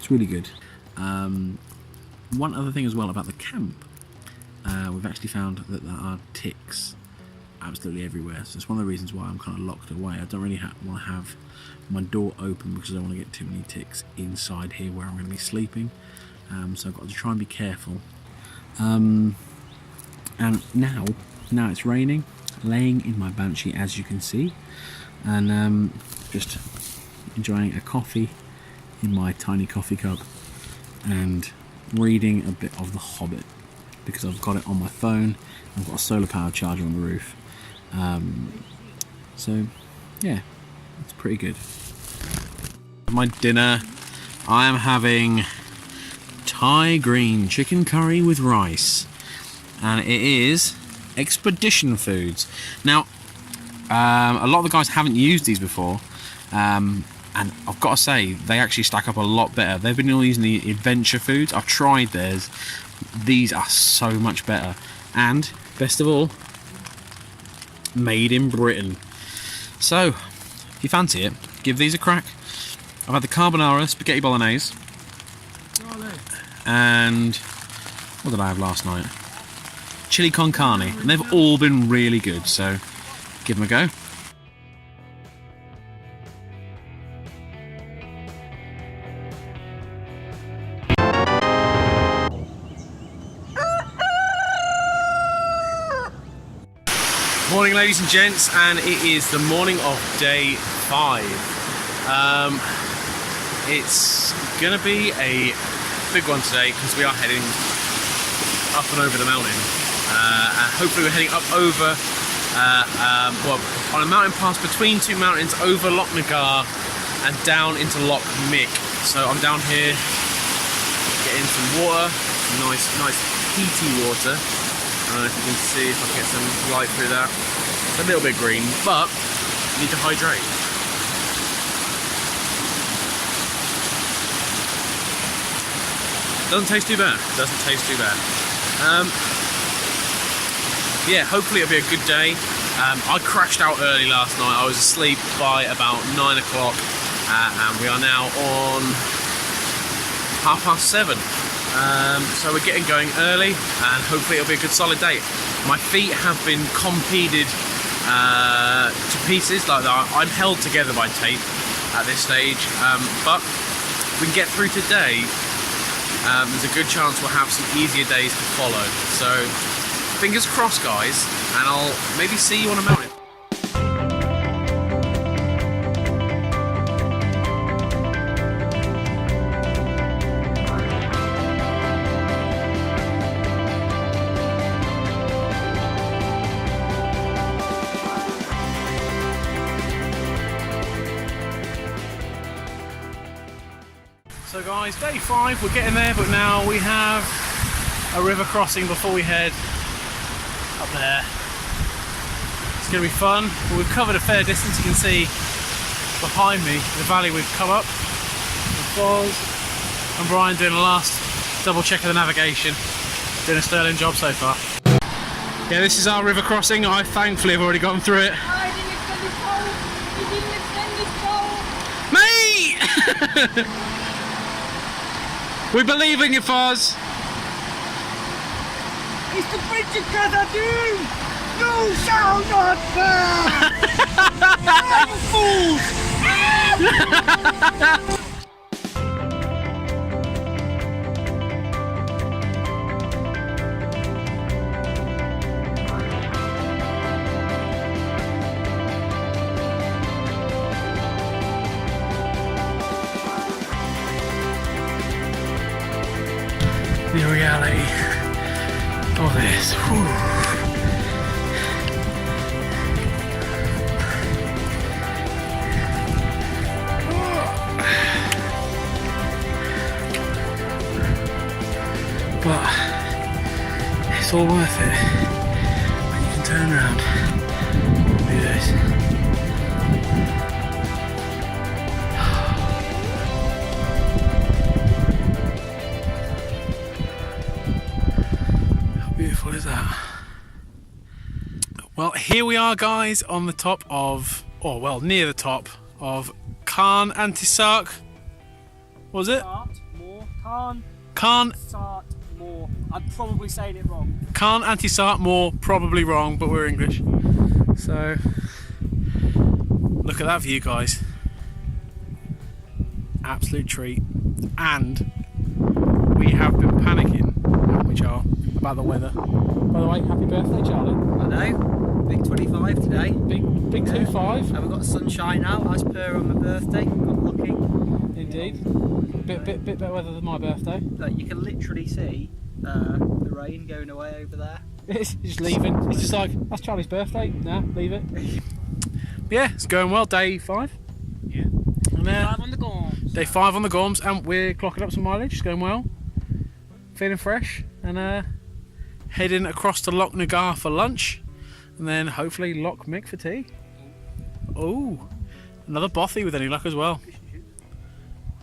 really good. One other thing as well about the camp, we've actually found that there are ticks absolutely everywhere, so it's one of the reasons why I'm kind of locked away. I don't really want to have my door open, because I don't want to get too many ticks inside here where I'm going to be sleeping, so I've got to try and be careful. And now it's raining, laying in my banshee, as you can see, and just enjoying a coffee in my tiny coffee cup, and reading a bit of The Hobbit because I've got it on my phone. I've got a solar powered charger on the roof. So yeah, it's pretty good. My dinner, I am having Thai green chicken curry with rice, and it is Expedition Foods. Now, a lot of the guys haven't used these before, and I've got to say they actually stack up a lot better. They've been all using the Adventure Foods. I've tried theirs. These are so much better, and best of all, made in Britain. So if you fancy it, give these a crack. I've had the carbonara spaghetti bolognese, and what did I have last night? Chili con carne, and they've all been really good, so give them a go. Morning, ladies and gents, and it is the morning of day 5. It's gonna be a big one today because we are heading up and over the mountain. And hopefully we're heading up over, well, on a mountain pass between two mountains over Loch Nagar and down into Loch Mick. So I'm down here getting some water, nice peaty water. I don't know if you can see, if I can get some light through that. It's a little bit green, but you need to hydrate. Doesn't taste too bad. Doesn't taste too bad. Yeah, hopefully it'll be a good day. I crashed out early last night. I was asleep by about 9 o'clock, and we are now on 7:30. So we're getting going early, and hopefully it'll be a good solid day. My feet have been compeded to pieces. Like I'm held together by tape at this stage, but if we can get through today, there's a good chance we'll have some easier days to follow. So fingers crossed, guys, and I'll maybe see you on a mountain. So guys, day 5, we're getting there, but now we have a river crossing before we head up there. It's going to be fun, but we've covered a fair distance. You can see behind me the valley we've come up. With Foz and Brian doing a last double check of the navigation, doing a sterling job so far. Yeah, this is our river crossing. I thankfully have already gotten through it. Mate! We believe in you, Foz! It's the bridge of Gathadoo! You shall not burn! You fools! The reality of this. But it's all worth it when you can turn around and do this. Beautiful is that? Well, here we are, guys, on the top of, or well, near the top of Cairngorms. What was it? Cairngorms. I'm probably saying it wrong. Cairngorms, probably wrong, but we're English. So, look at that view, guys. Absolute treat. And we have been panicking, haven't we, Charles, about the weather. By the way, happy birthday, Charlie. I know. Big 25 today. Big 25. And we've got sunshine out as per on my birthday. Good looking. indeed. Bit better weather than my birthday. Like, you can literally see the rain going away over there. It's just leaving. It's just like, that's Charlie's birthday. Nah, leave it. Yeah, it's going well. Day 5. Yeah. And, Day 5 on the Gorms. Day 5 on the Gorms, and we're clocking up some mileage. It's going well. Feeling fresh, and heading across to Loch Nagar for lunch, and then hopefully Loch Mick for tea. Oh, another bothy with any luck as well.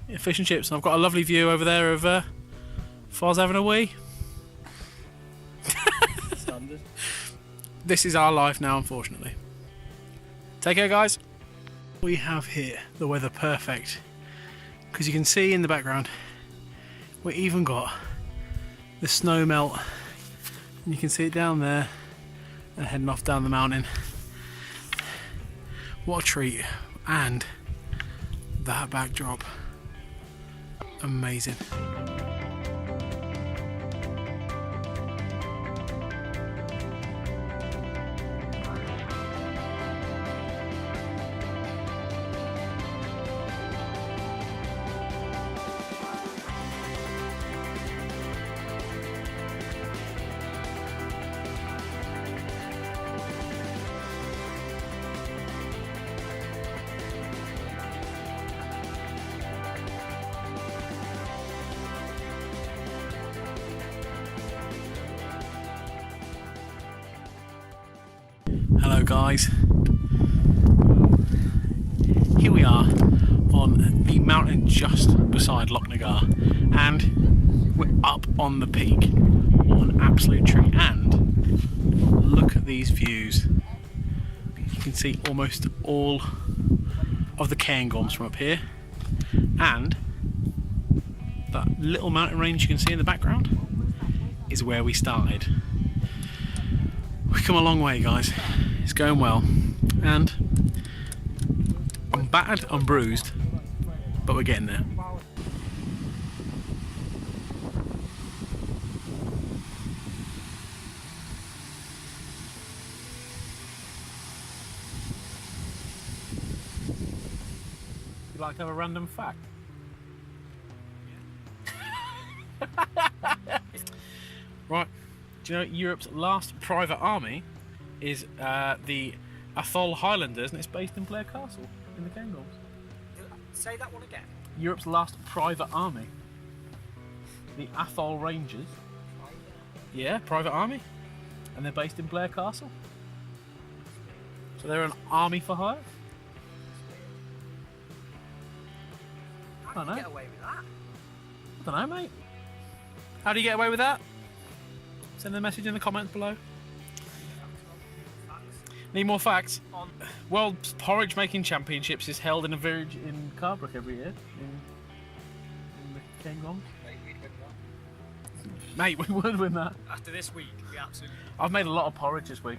Yeah, fish and chips, and I've got a lovely view over there of Foz having a wee. Standard. This is our life now, unfortunately. Take care, guys. We have here the weather perfect, because you can see in the background we even got the snow melt, and you can see it down there and heading off down the mountain. What a treat. And that backdrop, amazing. Hello guys, here we are on the mountain just beside Loch Nagar, and we're up on the peak. What an absolute treat, and look at these views. You can see almost all of the Cairngorms from up here, and that little mountain range you can see in the background is where we started. We've come a long way, guys. It's going well, and I'm battered, I'm bruised, but we're getting there. You'd like to have a random fact? Right. Do you know Europe's last private army is the Atholl Highlanders, and it's based in Blair Castle in the Cairngorms. Say that one again. Europe's last private army, the Atholl Rangers. Yeah, private army, and they're based in Blair Castle. So they're an army for hire. I don't know. Get away with that. I don't know, mate. How do you get away with that? Send a message in the comments below. Need more facts? World Porridge Making Championships is held in a village in Carbrook every year in the Cairngorms. Mate, we would win that. After this week, we absolutely. I've made a lot of porridge this week.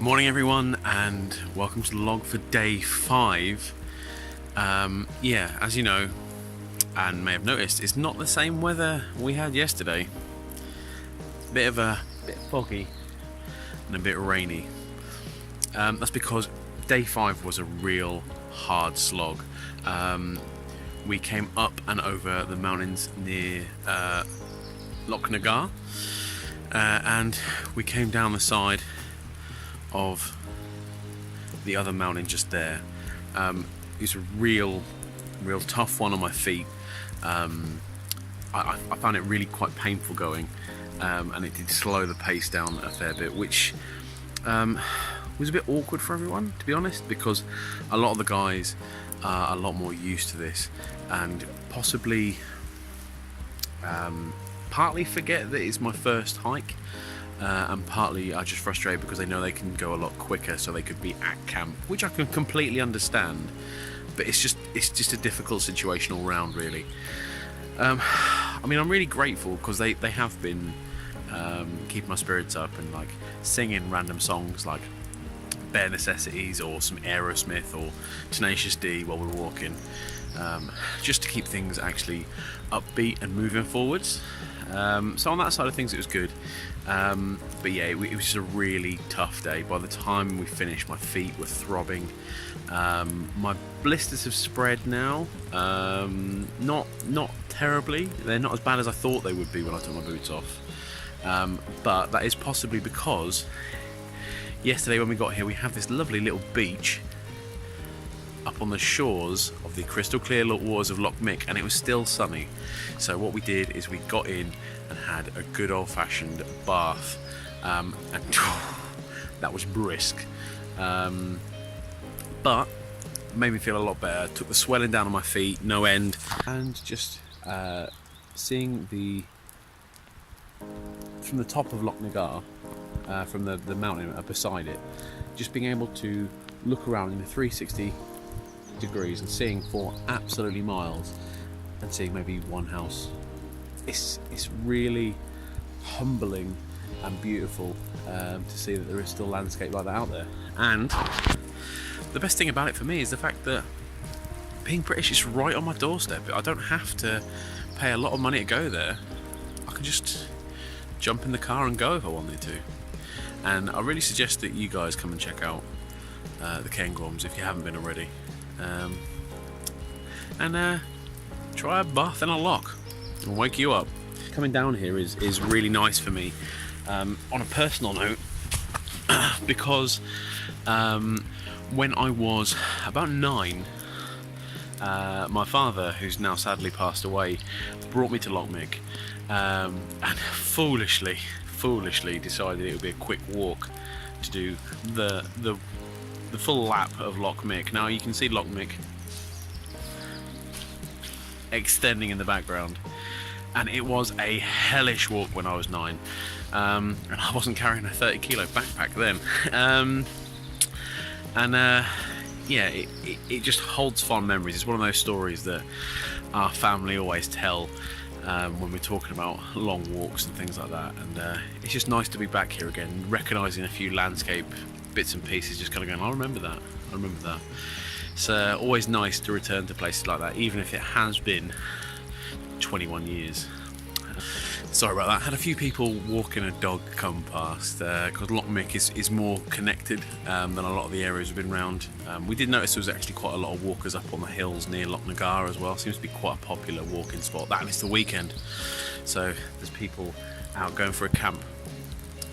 Morning everyone, and welcome to the log for day 5. Yeah, as you know and may have noticed, it's not the same weather we had yesterday. It's a bit foggy and a bit rainy. That's because day 5 was a real hard slog. We came up and over the mountains near Loch Nagar, and we came down the side of the other mountain just there. It's a real tough one on my feet. I found it really quite painful going, and it did slow the pace down a fair bit, which was a bit awkward for everyone, to be honest, because a lot of the guys are a lot more used to this, and possibly partly forget that it's my first hike, and partly are just frustrated because they know they can go a lot quicker, so they could be at camp, which I can completely understand. But it's just a difficult situation all round, really. I mean, I'm really grateful because they have been keeping my spirits up and like singing random songs like Bare Necessities or some Aerosmith or Tenacious D while we're walking, just to keep things actually upbeat and moving forwards. So on that side of things, it was good. But yeah, it was just a really tough day. By the time we finished, my feet were throbbing. My blisters have spread now. Not terribly. They're not as bad as I thought they would be when I took my boots off. But that is possibly because yesterday when we got here, we have this lovely little beach up on the shores of the crystal clear waters of Loch Mick, and it was still sunny. So what we did is we got in and had a good old-fashioned bath, and that was brisk, but made me feel a lot better. Took the swelling down on my feet, no end, and just seeing from the top of Loch Nagar, from the mountain beside it, just being able to look around in a 360 degrees and seeing for absolutely miles and seeing maybe one house, it's really humbling and beautiful to see that there is still landscape like that out there. And the best thing about it for me is the fact that being British is right on my doorstep. I don't have to pay a lot of money to go there. I can just jump in the car and go if I wanted to. And I really suggest that you guys come and check out the Cairngorms if you haven't been already. And try a bath in a loch and wake you up. Coming down here is really nice for me, on a personal note, because when I was about 9, my father, who's now sadly passed away, brought me to Loch Mick, and foolishly decided it would be a quick walk to do the full lap of Loch Mick. Now you can see Loch Mick extending in the background, and it was a hellish walk when I was 9, and I wasn't carrying a 30 kilo backpack then. Yeah, it just holds fond memories. It's one of those stories that our family always tell when we're talking about long walks and things like that, and it's just nice to be back here again, recognising a few landscape bits and pieces, just kind of going, I remember that. It's always nice to return to places like that, even if it has been 21 years. Sorry about that. Had a few people walking a dog come past, because Loch Mick is more connected than a lot of the areas we've been around. We did notice there was actually quite a lot of walkers up on the hills near Loch Nagar as well. Seems to be quite a popular walking spot. That and it's the weekend, so there's people out going for a camp.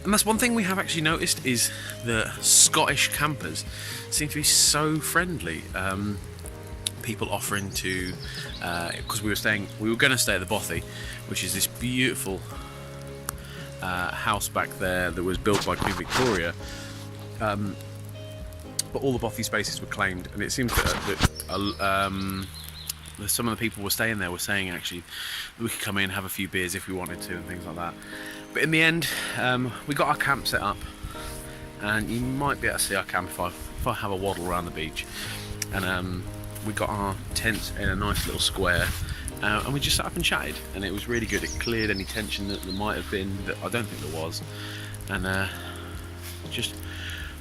And that's one thing we have actually noticed, is the Scottish campers seem to be so friendly. People offering to, because we were going to stay at the Bothy, which is this beautiful house back there that was built by Queen Victoria, but all the Bothy spaces were claimed, and it seems that some of the people who were staying there were saying actually that we could come in and have a few beers if we wanted to and things like that. But in the end, we got our camp set up, and you might be able to see our camp if I have a waddle around the beach. And we got our tents in a nice little square, and we just sat up and chatted, and it was really good. It cleared any tension that there might have been, that I don't think there was, and just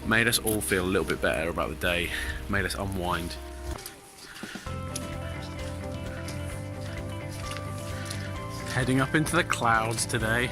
made us all feel a little bit better about the day, made us unwind. Heading up into the clouds today.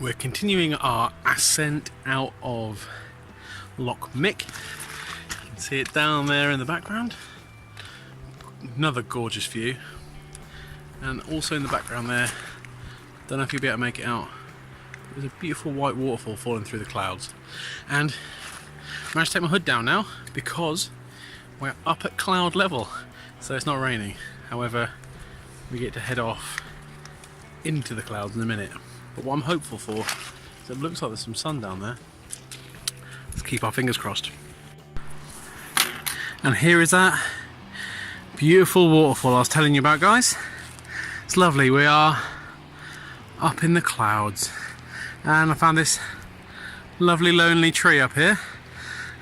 We're continuing our ascent out of Loch Mick. You can see it down there in the background. Another gorgeous view. And also in the background there, don't know if you'll be able to make it out, there's a beautiful white waterfall falling through the clouds. And I managed to take my hood down now because we're up at cloud level, so it's not raining. However, we get to head off into the clouds in a minute. But what I'm hopeful for is it looks like there's some sun down there. Let's keep our fingers crossed. And here is that beautiful waterfall I was telling you about, guys. It's lovely. We are up in the clouds, and I found this lovely lonely tree up here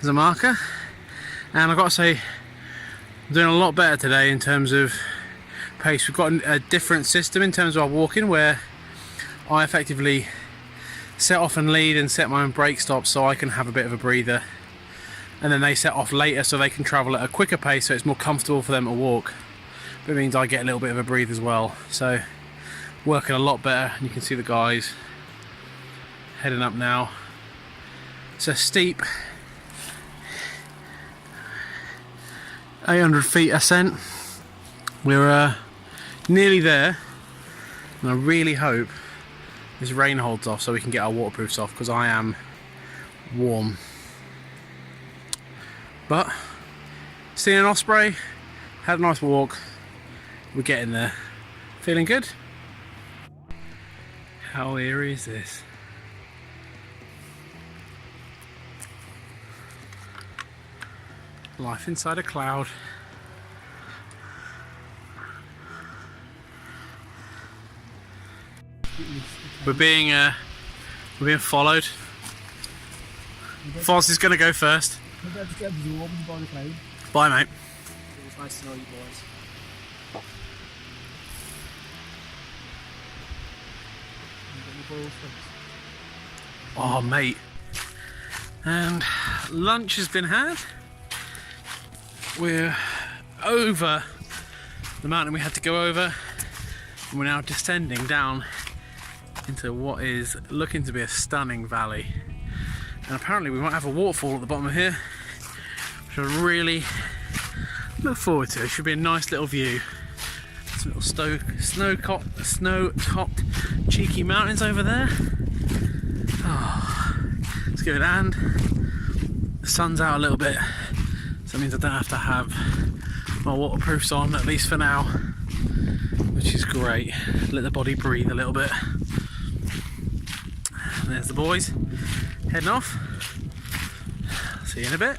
as a marker, and I've got to say I'm doing a lot better today in terms of pace. We've got a different system in terms of our walking, where I effectively set off and lead and set my own brake stops so I can have a bit of a breather, and then they set off later so they can travel at a quicker pace so it's more comfortable for them to walk, but it means I get a little bit of a breathe as well. So working a lot better, and you can see the guys heading up now. It's a steep 800 feet ascent. We're nearly there, and I really hope this rain holds off so we can get our waterproofs off, because I am warm. But seeing an osprey, had a nice walk, we're getting there. Feeling good? How eerie is this? Life inside a cloud. We're being followed. Foz is going to go first. Bye, mate. It was nice to know you boys. Oh, mate. And lunch has been had. We're over the mountain we had to go over, and we're now descending down into what is looking to be a stunning valley. And apparently we might have a waterfall at the bottom of here, which I really look forward to. It should be a nice little view. Some little snow-topped cheeky mountains over there. Oh, it's good, and the sun's out a little bit, so that means I don't have to have my waterproofs on, at least for now, which is great. Let the body breathe a little bit. And there's the boys heading off. See you in a bit.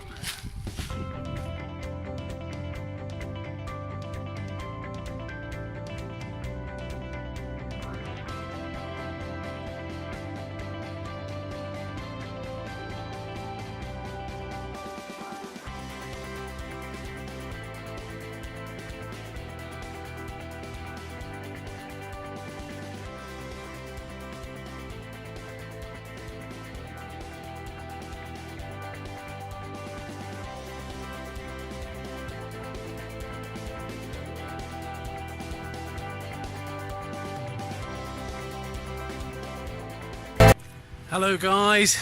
Hello guys,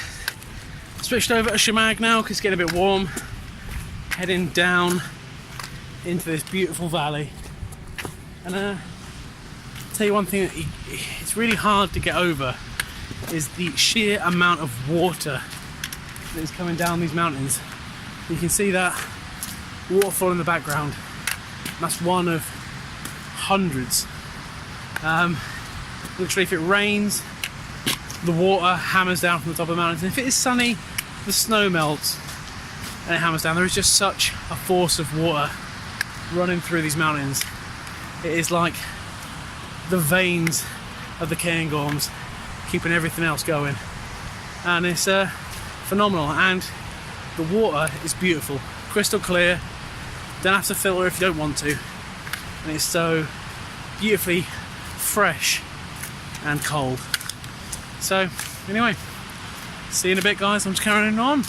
switched over to Shemag now because it's getting a bit warm, heading down into this beautiful valley. And I'll tell you one thing that it's really hard to get over is the sheer amount of water that is coming down these mountains. You can see that waterfall in the background. That's one of hundreds. Literally, if it rains, the water hammers down from the top of the mountains, and if it is sunny, the snow melts and it hammers down. There is just such a force of water running through these mountains. It is like the veins of the Cairngorms keeping everything else going, and it's phenomenal. And the water is beautiful, crystal clear, don't have to filter if you don't want to, and it's so beautifully fresh and cold. So anyway, see you in a bit guys, I'm just carrying on.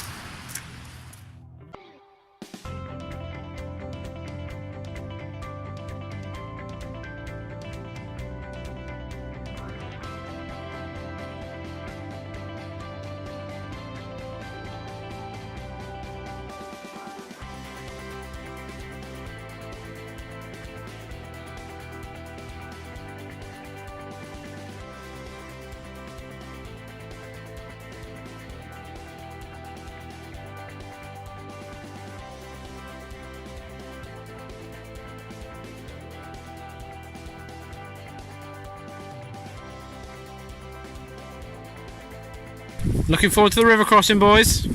Looking forward to the river crossing, boys.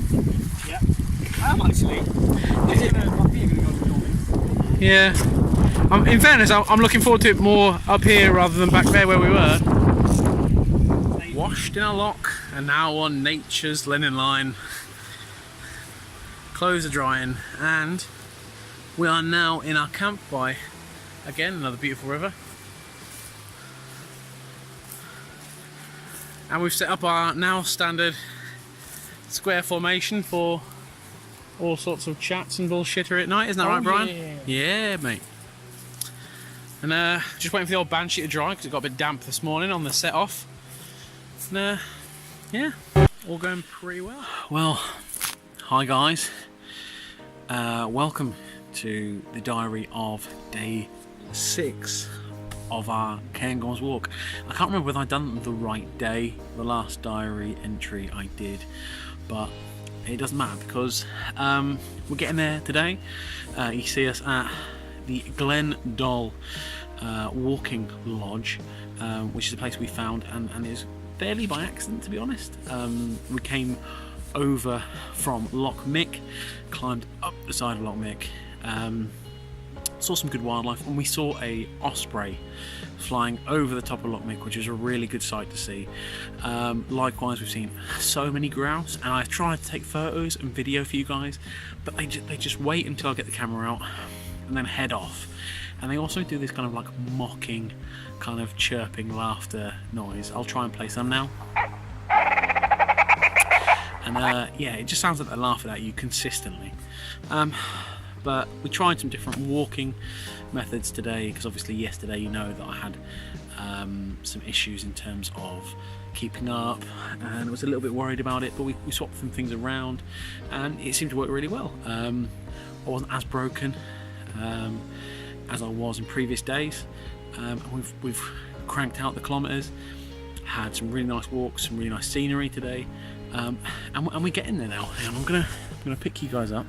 Yeah. I am actually. Yeah. In fairness, I'm looking forward to it more up here rather than back there where we were. Washed in a lock and now on nature's linen line. Clothes are drying and we are now in our camp by, again, another beautiful river. And we've set up our now standard square formation for all sorts of chats and bullshitter at night, isn't that right, Brian? Yeah, mate. And just waiting for the old banshee to dry because it got a bit damp this morning on the set off. And yeah, all going pretty well. Well, hi guys. Welcome to the diary of day 6 of our Cairngorms walk. I can't remember whether I'd done the right day, the last diary entry I did, but it doesn't matter because we're getting there today. You see us at the Glen Doll walking lodge, which is a place we found and is fairly by accident, to be honest. We came over from Loch Mick, climbed up the side of Loch Mick, saw some good wildlife, and we saw a osprey flying over the top of Loch Mick, which is a really good sight to see. Likewise, we've seen so many grouse, and I've tried to take photos and video for you guys, but they just wait until I get the camera out and then head off. And they also do this kind of like mocking, kind of chirping laughter noise. I'll try and play some now. And yeah, it just sounds like they're laughing at you consistently. But we tried some different walking methods today because obviously yesterday you know that I had some issues in terms of keeping up and was a little bit worried about it, but we swapped some things around and it seemed to work really well. I wasn't as broken as I was in previous days. We've cranked out the kilometres, had some really nice walks, some really nice scenery today, and we're getting there now. And I'm gonna pick you guys up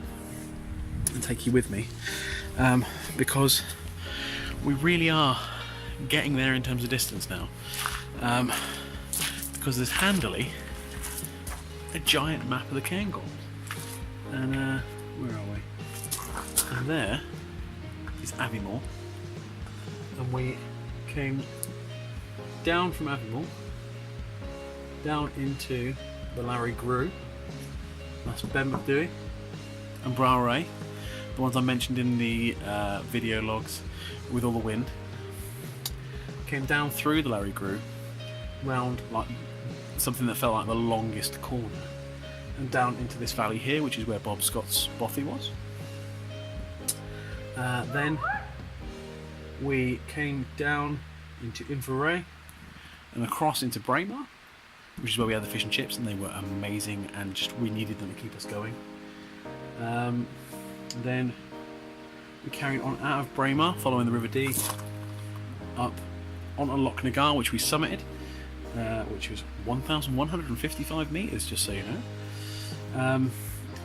and take you with me because we really are getting there in terms of distance now, because there's handily a giant map of the Cairngorms, and where are we? And there is Aviemore, and we came down from Aviemore down into the Larry Grew. That's Ben McDewey and Browray, the ones I mentioned in the video logs with all the wind. Came down through the Larry Grew, round like something that felt like the longest corner, and down into this valley here, which is where Bob Scott's bothy was. Then we came down into Inverray and across into Braemar, which is where we had the fish and chips, and they were amazing, and just we needed them to keep us going. Then we carried on out of Braemar, following the River Dee, up onto Loch Nagar, which we summited, which was 1,155 metres, just so you know.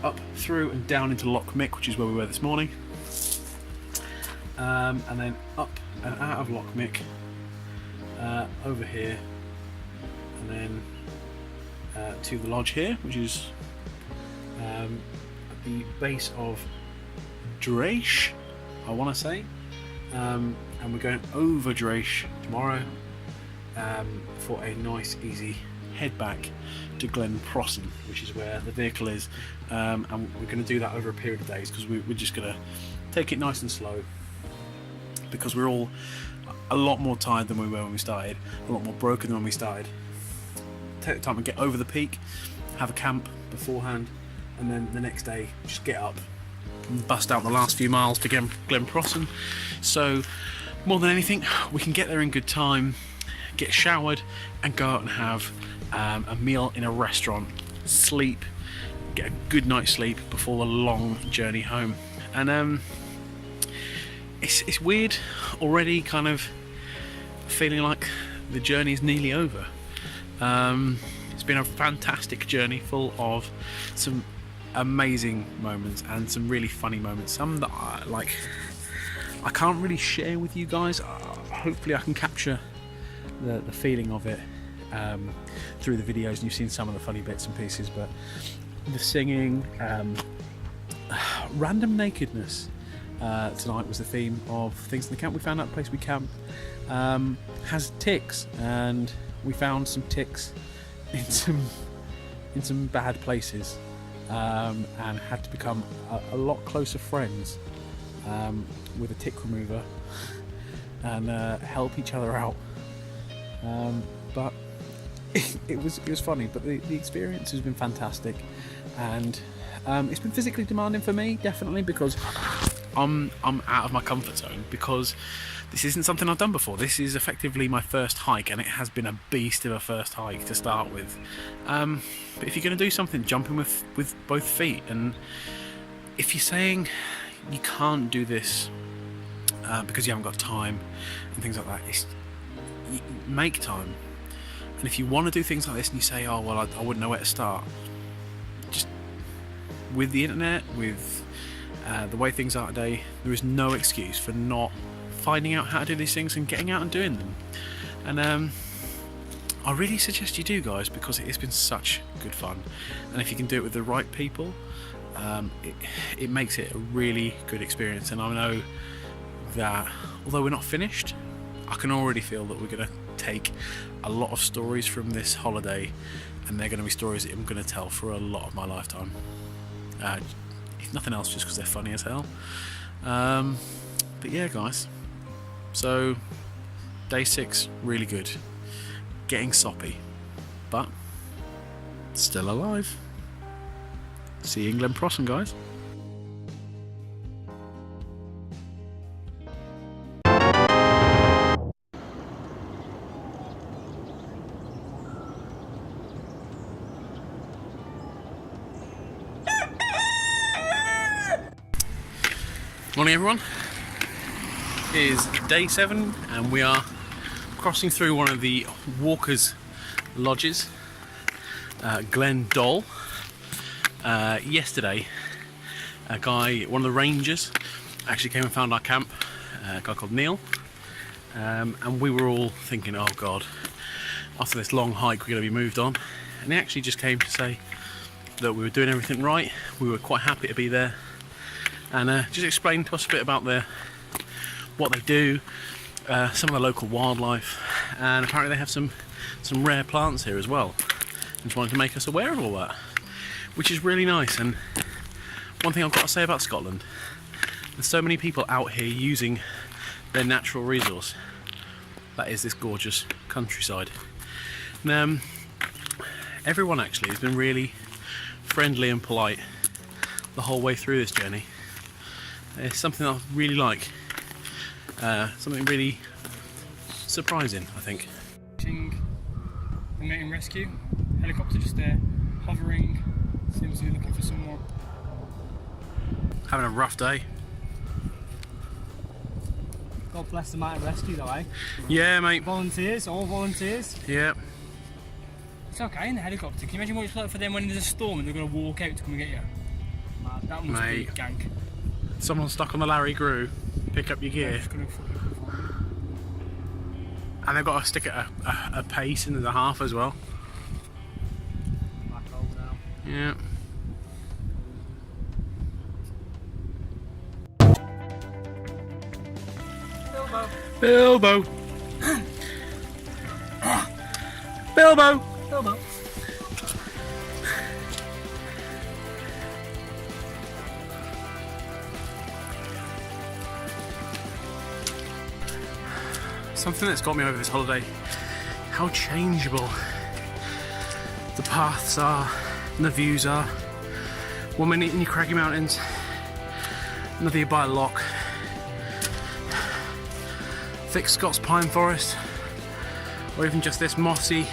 Up through and down into Loch Mick, which is where we were this morning. And then up and out of Loch Mick, over here, and then to the lodge here, which is at the base of Draish, I want to say, and we're going over Draish tomorrow for a nice easy head back to Glen Prosson, which is where the vehicle is, and we're going to do that over a period of days because we're just going to take it nice and slow, because we're all a lot more tired than we were when we started, a lot more broken than when we started. Take the time to get over the peak, have a camp beforehand, and then the next day just get up and bust out the last few miles to Glen Prosson. So more than anything, we can get there in good time, get showered, and go out and have a meal in a restaurant, sleep, get a good night's sleep before the long journey home. And it's weird already, kind of feeling like the journey is nearly over. It's been a fantastic journey, full of some amazing moments and some really funny moments, some that I can't really share with you guys. Hopefully I can capture the feeling of it through the videos and you've seen some of the funny bits and pieces, but the singing, random nakedness tonight was the theme of things in the camp. We found out the place we camp has ticks, and we found some ticks in some bad places, and had to become a lot closer friends with a tick remover and help each other out. But it was funny. But the experience has been fantastic, and it's been physically demanding for me, definitely, because I'm out of my comfort zone, because this isn't something I've done before. This is effectively my first hike, and it has been a beast of a first hike to start with. But if you're going to do something, jump in with both feet. And if you're saying you can't do this because you haven't got time and things like that, make time. And if you want to do things like this and you say, oh well, I wouldn't know where to start, just with the internet, with the way things are today, there is no excuse for not finding out how to do these things and getting out and doing them. And I really suggest you do, guys, because it has been such good fun. And if you can do it with the right people, it makes it a really good experience. And I know that although we're not finished, I can already feel that we're going to take a lot of stories from this holiday, and they're going to be stories that I'm going to tell for a lot of my lifetime. If nothing else, just because they're funny as hell. But yeah, guys, so day 6, really good. Getting soppy, but still alive. See you in Glen Prosson, guys. Morning everyone, it is day 7 and we are crossing through one of the walkers' lodges, Glen Doll. Yesterday a guy, one of the rangers, actually came and found our camp, a guy called Neil, and we were all thinking, oh god, after this long hike we're going to be moved on, and he actually just came to say that we were doing everything right, we were quite happy to be there, and just explain to us a bit about what they do, some of the local wildlife, and apparently they have some rare plants here as well, and just wanted to make us aware of all that, which is really nice. And one thing I've got to say about Scotland, there's so many people out here using their natural resource, that is this gorgeous countryside. And everyone actually has been really friendly and polite the whole way through this journey. It's something I really like, something really surprising, I think. The main rescue helicopter just there, hovering, seems to be looking for someone. Having a rough day. God bless the mountain rescue though, eh? Yeah, mate. Volunteers, all volunteers. Yeah. It's okay in the helicopter. Can you imagine what it's like for them when there's a storm and they're going to walk out to come and get you? Mad. That must be gank. Someone stuck on the Larry Grew, pick up your gear, and they've got to stick at a pace and a half as well. Black hole now. Yeah. Bilbo! Bilbo! Bilbo! Something that's got me over this holiday, how changeable the paths are and the views are. One minute in your craggy mountains, another you're by a loch, thick Scots pine forest, or even just this mossy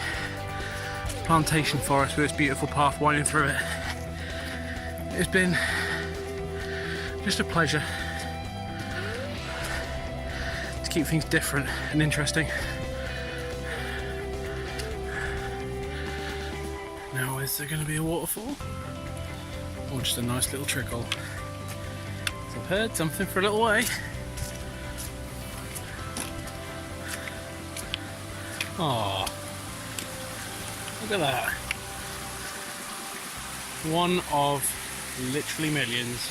plantation forest with its beautiful path winding through it. It's been just a pleasure to keep things different and interesting. Now, is there going to be a waterfall? Or just a nice little trickle? So I've heard something for a little way. Aww. Look at that. One of literally millions.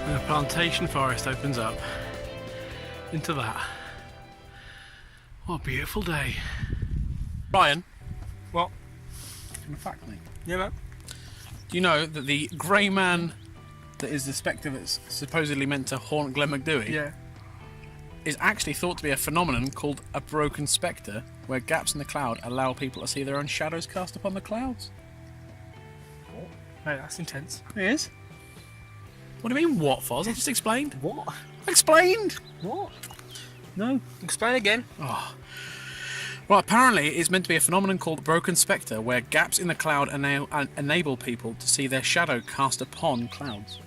And the plantation forest opens up into that. What a beautiful day. Ryan. What? Can you fact me? Yeah, man. Do you know that the grey man that is the spectre that's supposedly meant to haunt Glen McDouey Yeah. is actually thought to be a phenomenon called a broken spectre, where gaps in the cloud allow people to see their own shadows cast upon the clouds? Hey, that's intense. It is. What do you mean, what, Foz? I just explained. What? I explained! What? No. Explain again. Oh. Well, apparently it's meant to be a phenomenon called broken spectre, where gaps in the cloud enable people to see their shadow cast upon clouds.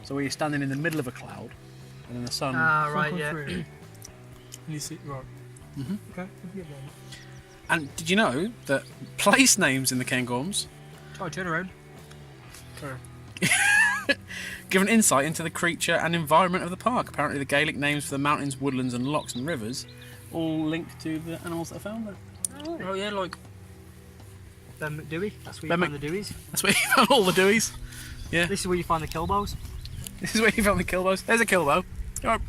So where you're standing in the middle of a cloud, and then the sun... Ah, right, yeah. You see, right. Mhm. Okay. And did you know that place names in the Cairngorms Oh, turn around. give an insight into the creature and environment of the park? Apparently the Gaelic names for the mountains, woodlands and lochs and rivers all linked to the animals that are found there. Oh, yeah, like. Ben McDouey. That's where Ben you find the Deweys. That's where you found all the Deweys. Yeah. This is where you find the Kilbows. This is where you found the Kilbows. There's a Kilbo. Come on.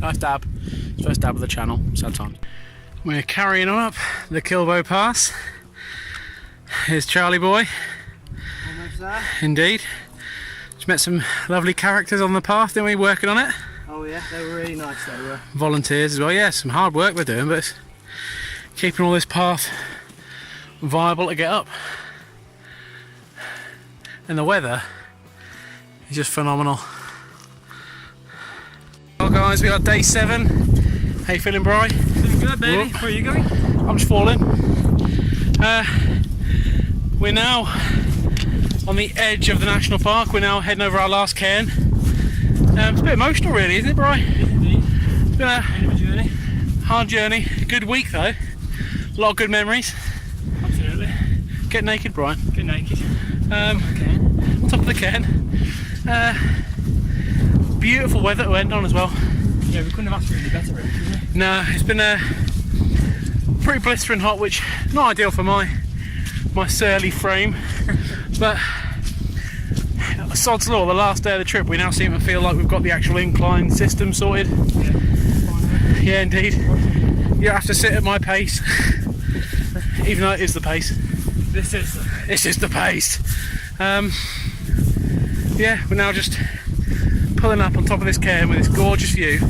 Nice dab. First dab of the channel. Sad times. We're carrying on up the Kilbo Pass. Here's Charlie Boy. Almost there. Indeed. Just met some lovely characters on the path, didn't we? Working on it. Oh yeah, they were really nice, they were. Volunteers as well. Yeah, some hard work we're doing, but it's keeping all this path viable to get up. And the weather is just phenomenal. Well guys, we got day 7. How you feeling, Bri? Feeling good, baby. Whoop. Where are you going? I'm just falling. We're now on the edge of the national park. We're now heading over our last cairn. It's a bit emotional really, isn't it, Bri? It's been a Journey. hard journey. Good week though. A lot of good memories. Absolutely. Get naked, Brian. Get naked. On top of the cairn. Beautiful weather to end on as well. Yeah, we couldn't have asked for any better, really, could we? No, it's been pretty blistering hot, which not ideal for my surly frame. But sod's law, the last day of the trip, we now seem to feel like we've got the actual incline system sorted. Yeah, indeed. You have to sit at my pace, even though it is the pace. This is. This is the pace. Yeah, we're now just pulling up on top of this cairn with this gorgeous view to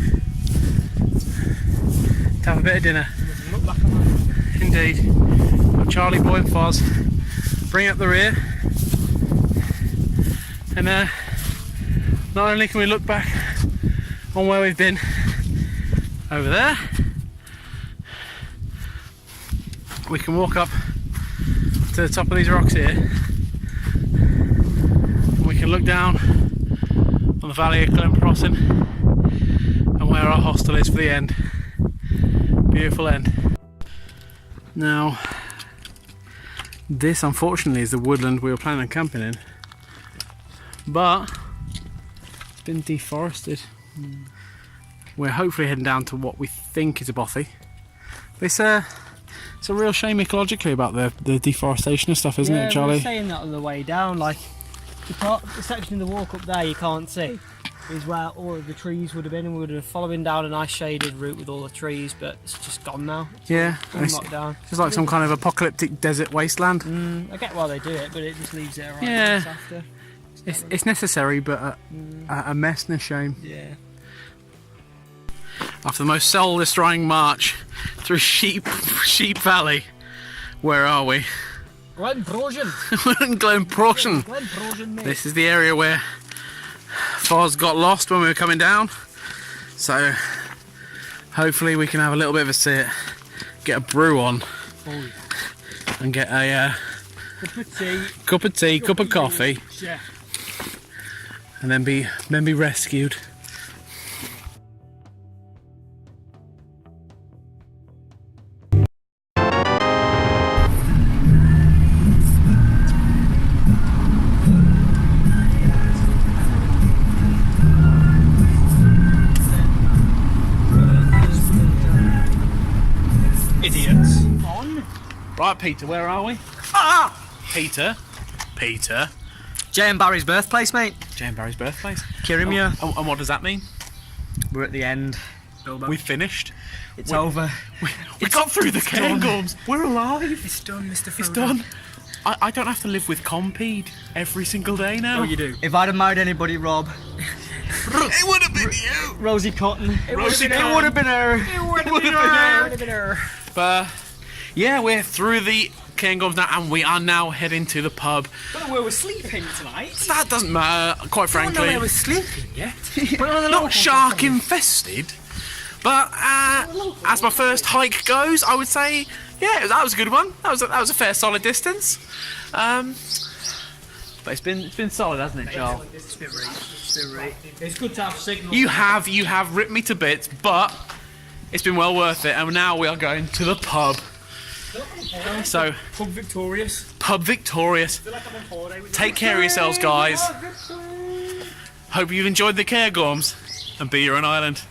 have a bit of dinner. Look back on that. Indeed. Got Charlie Boy and Foz bring up the rear, and not only can we look back on where we've been over there, we can walk up to the top of these rocks here, and we can look down on the valley of Glenprossin and where our hostel is for the end. Beautiful end. Now, this unfortunately is the woodland we were planning on camping in, but it's been deforested. We're hopefully heading down to what we think is a bothy. But it's a real shame ecologically about the deforestation and stuff, isn't it, Charlie? We were saying that on the way down, like the section of the walk up there you can't see is where all of the trees would have been, and we would have following down a nice shaded route with all the trees, but it's just gone now. Yeah, It's all knocked down. It's like some kind of apocalyptic desert wasteland. I get why they do it, but it just leaves it around Yeah. after. It's necessary, but a mess and a shame. Yeah. After the most soul-destroying march through Sheep Valley, where are we? Glenprossin. We're in Glenprossin. Glenprossin, mate. This is the area where Foz got lost when we were coming down, so hopefully we can have a little bit of a sit, get a brew on, and get a cup of tea, cup of coffee, Yeah. and then be rescued. Idiots. Right, Peter, where are we? Peter. Jay and Barry's birthplace, mate. Jane Barry's birthplace. Kirimia. And what does that mean? We're at the end. We finished. It's over. We got through the Cairngorms. We're alive. It's done, Mr. Frodo. It's done. I don't have to live with Compede every single day now. Oh, you do. If I'd have married anybody, Rob, It would have been you. Rosie Cotton, Rosie it Cotton. would have been her. It would have been her. But yeah, we're through the Cairngorms now, and we are now heading to the pub. Don't know where we're sleeping tonight. That doesn't matter, quite I don't know frankly. where we're sleeping yet. Not shark infested, but as my first hike goes, I would say, yeah, that was a good one. That was a fair solid distance. But it's been solid, hasn't it, Charles? It's been great. It's good to have signal. You have ripped me to bits, but it's been well worth it. And now we are going to the pub. So, Pub Victorious. Pub Victorious. I feel like I'm on holiday with Take care of yourselves, guys. Hope you've enjoyed the Cairngorms, and be your own island.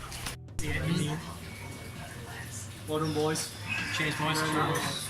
Well done, boys. Cheers, boys.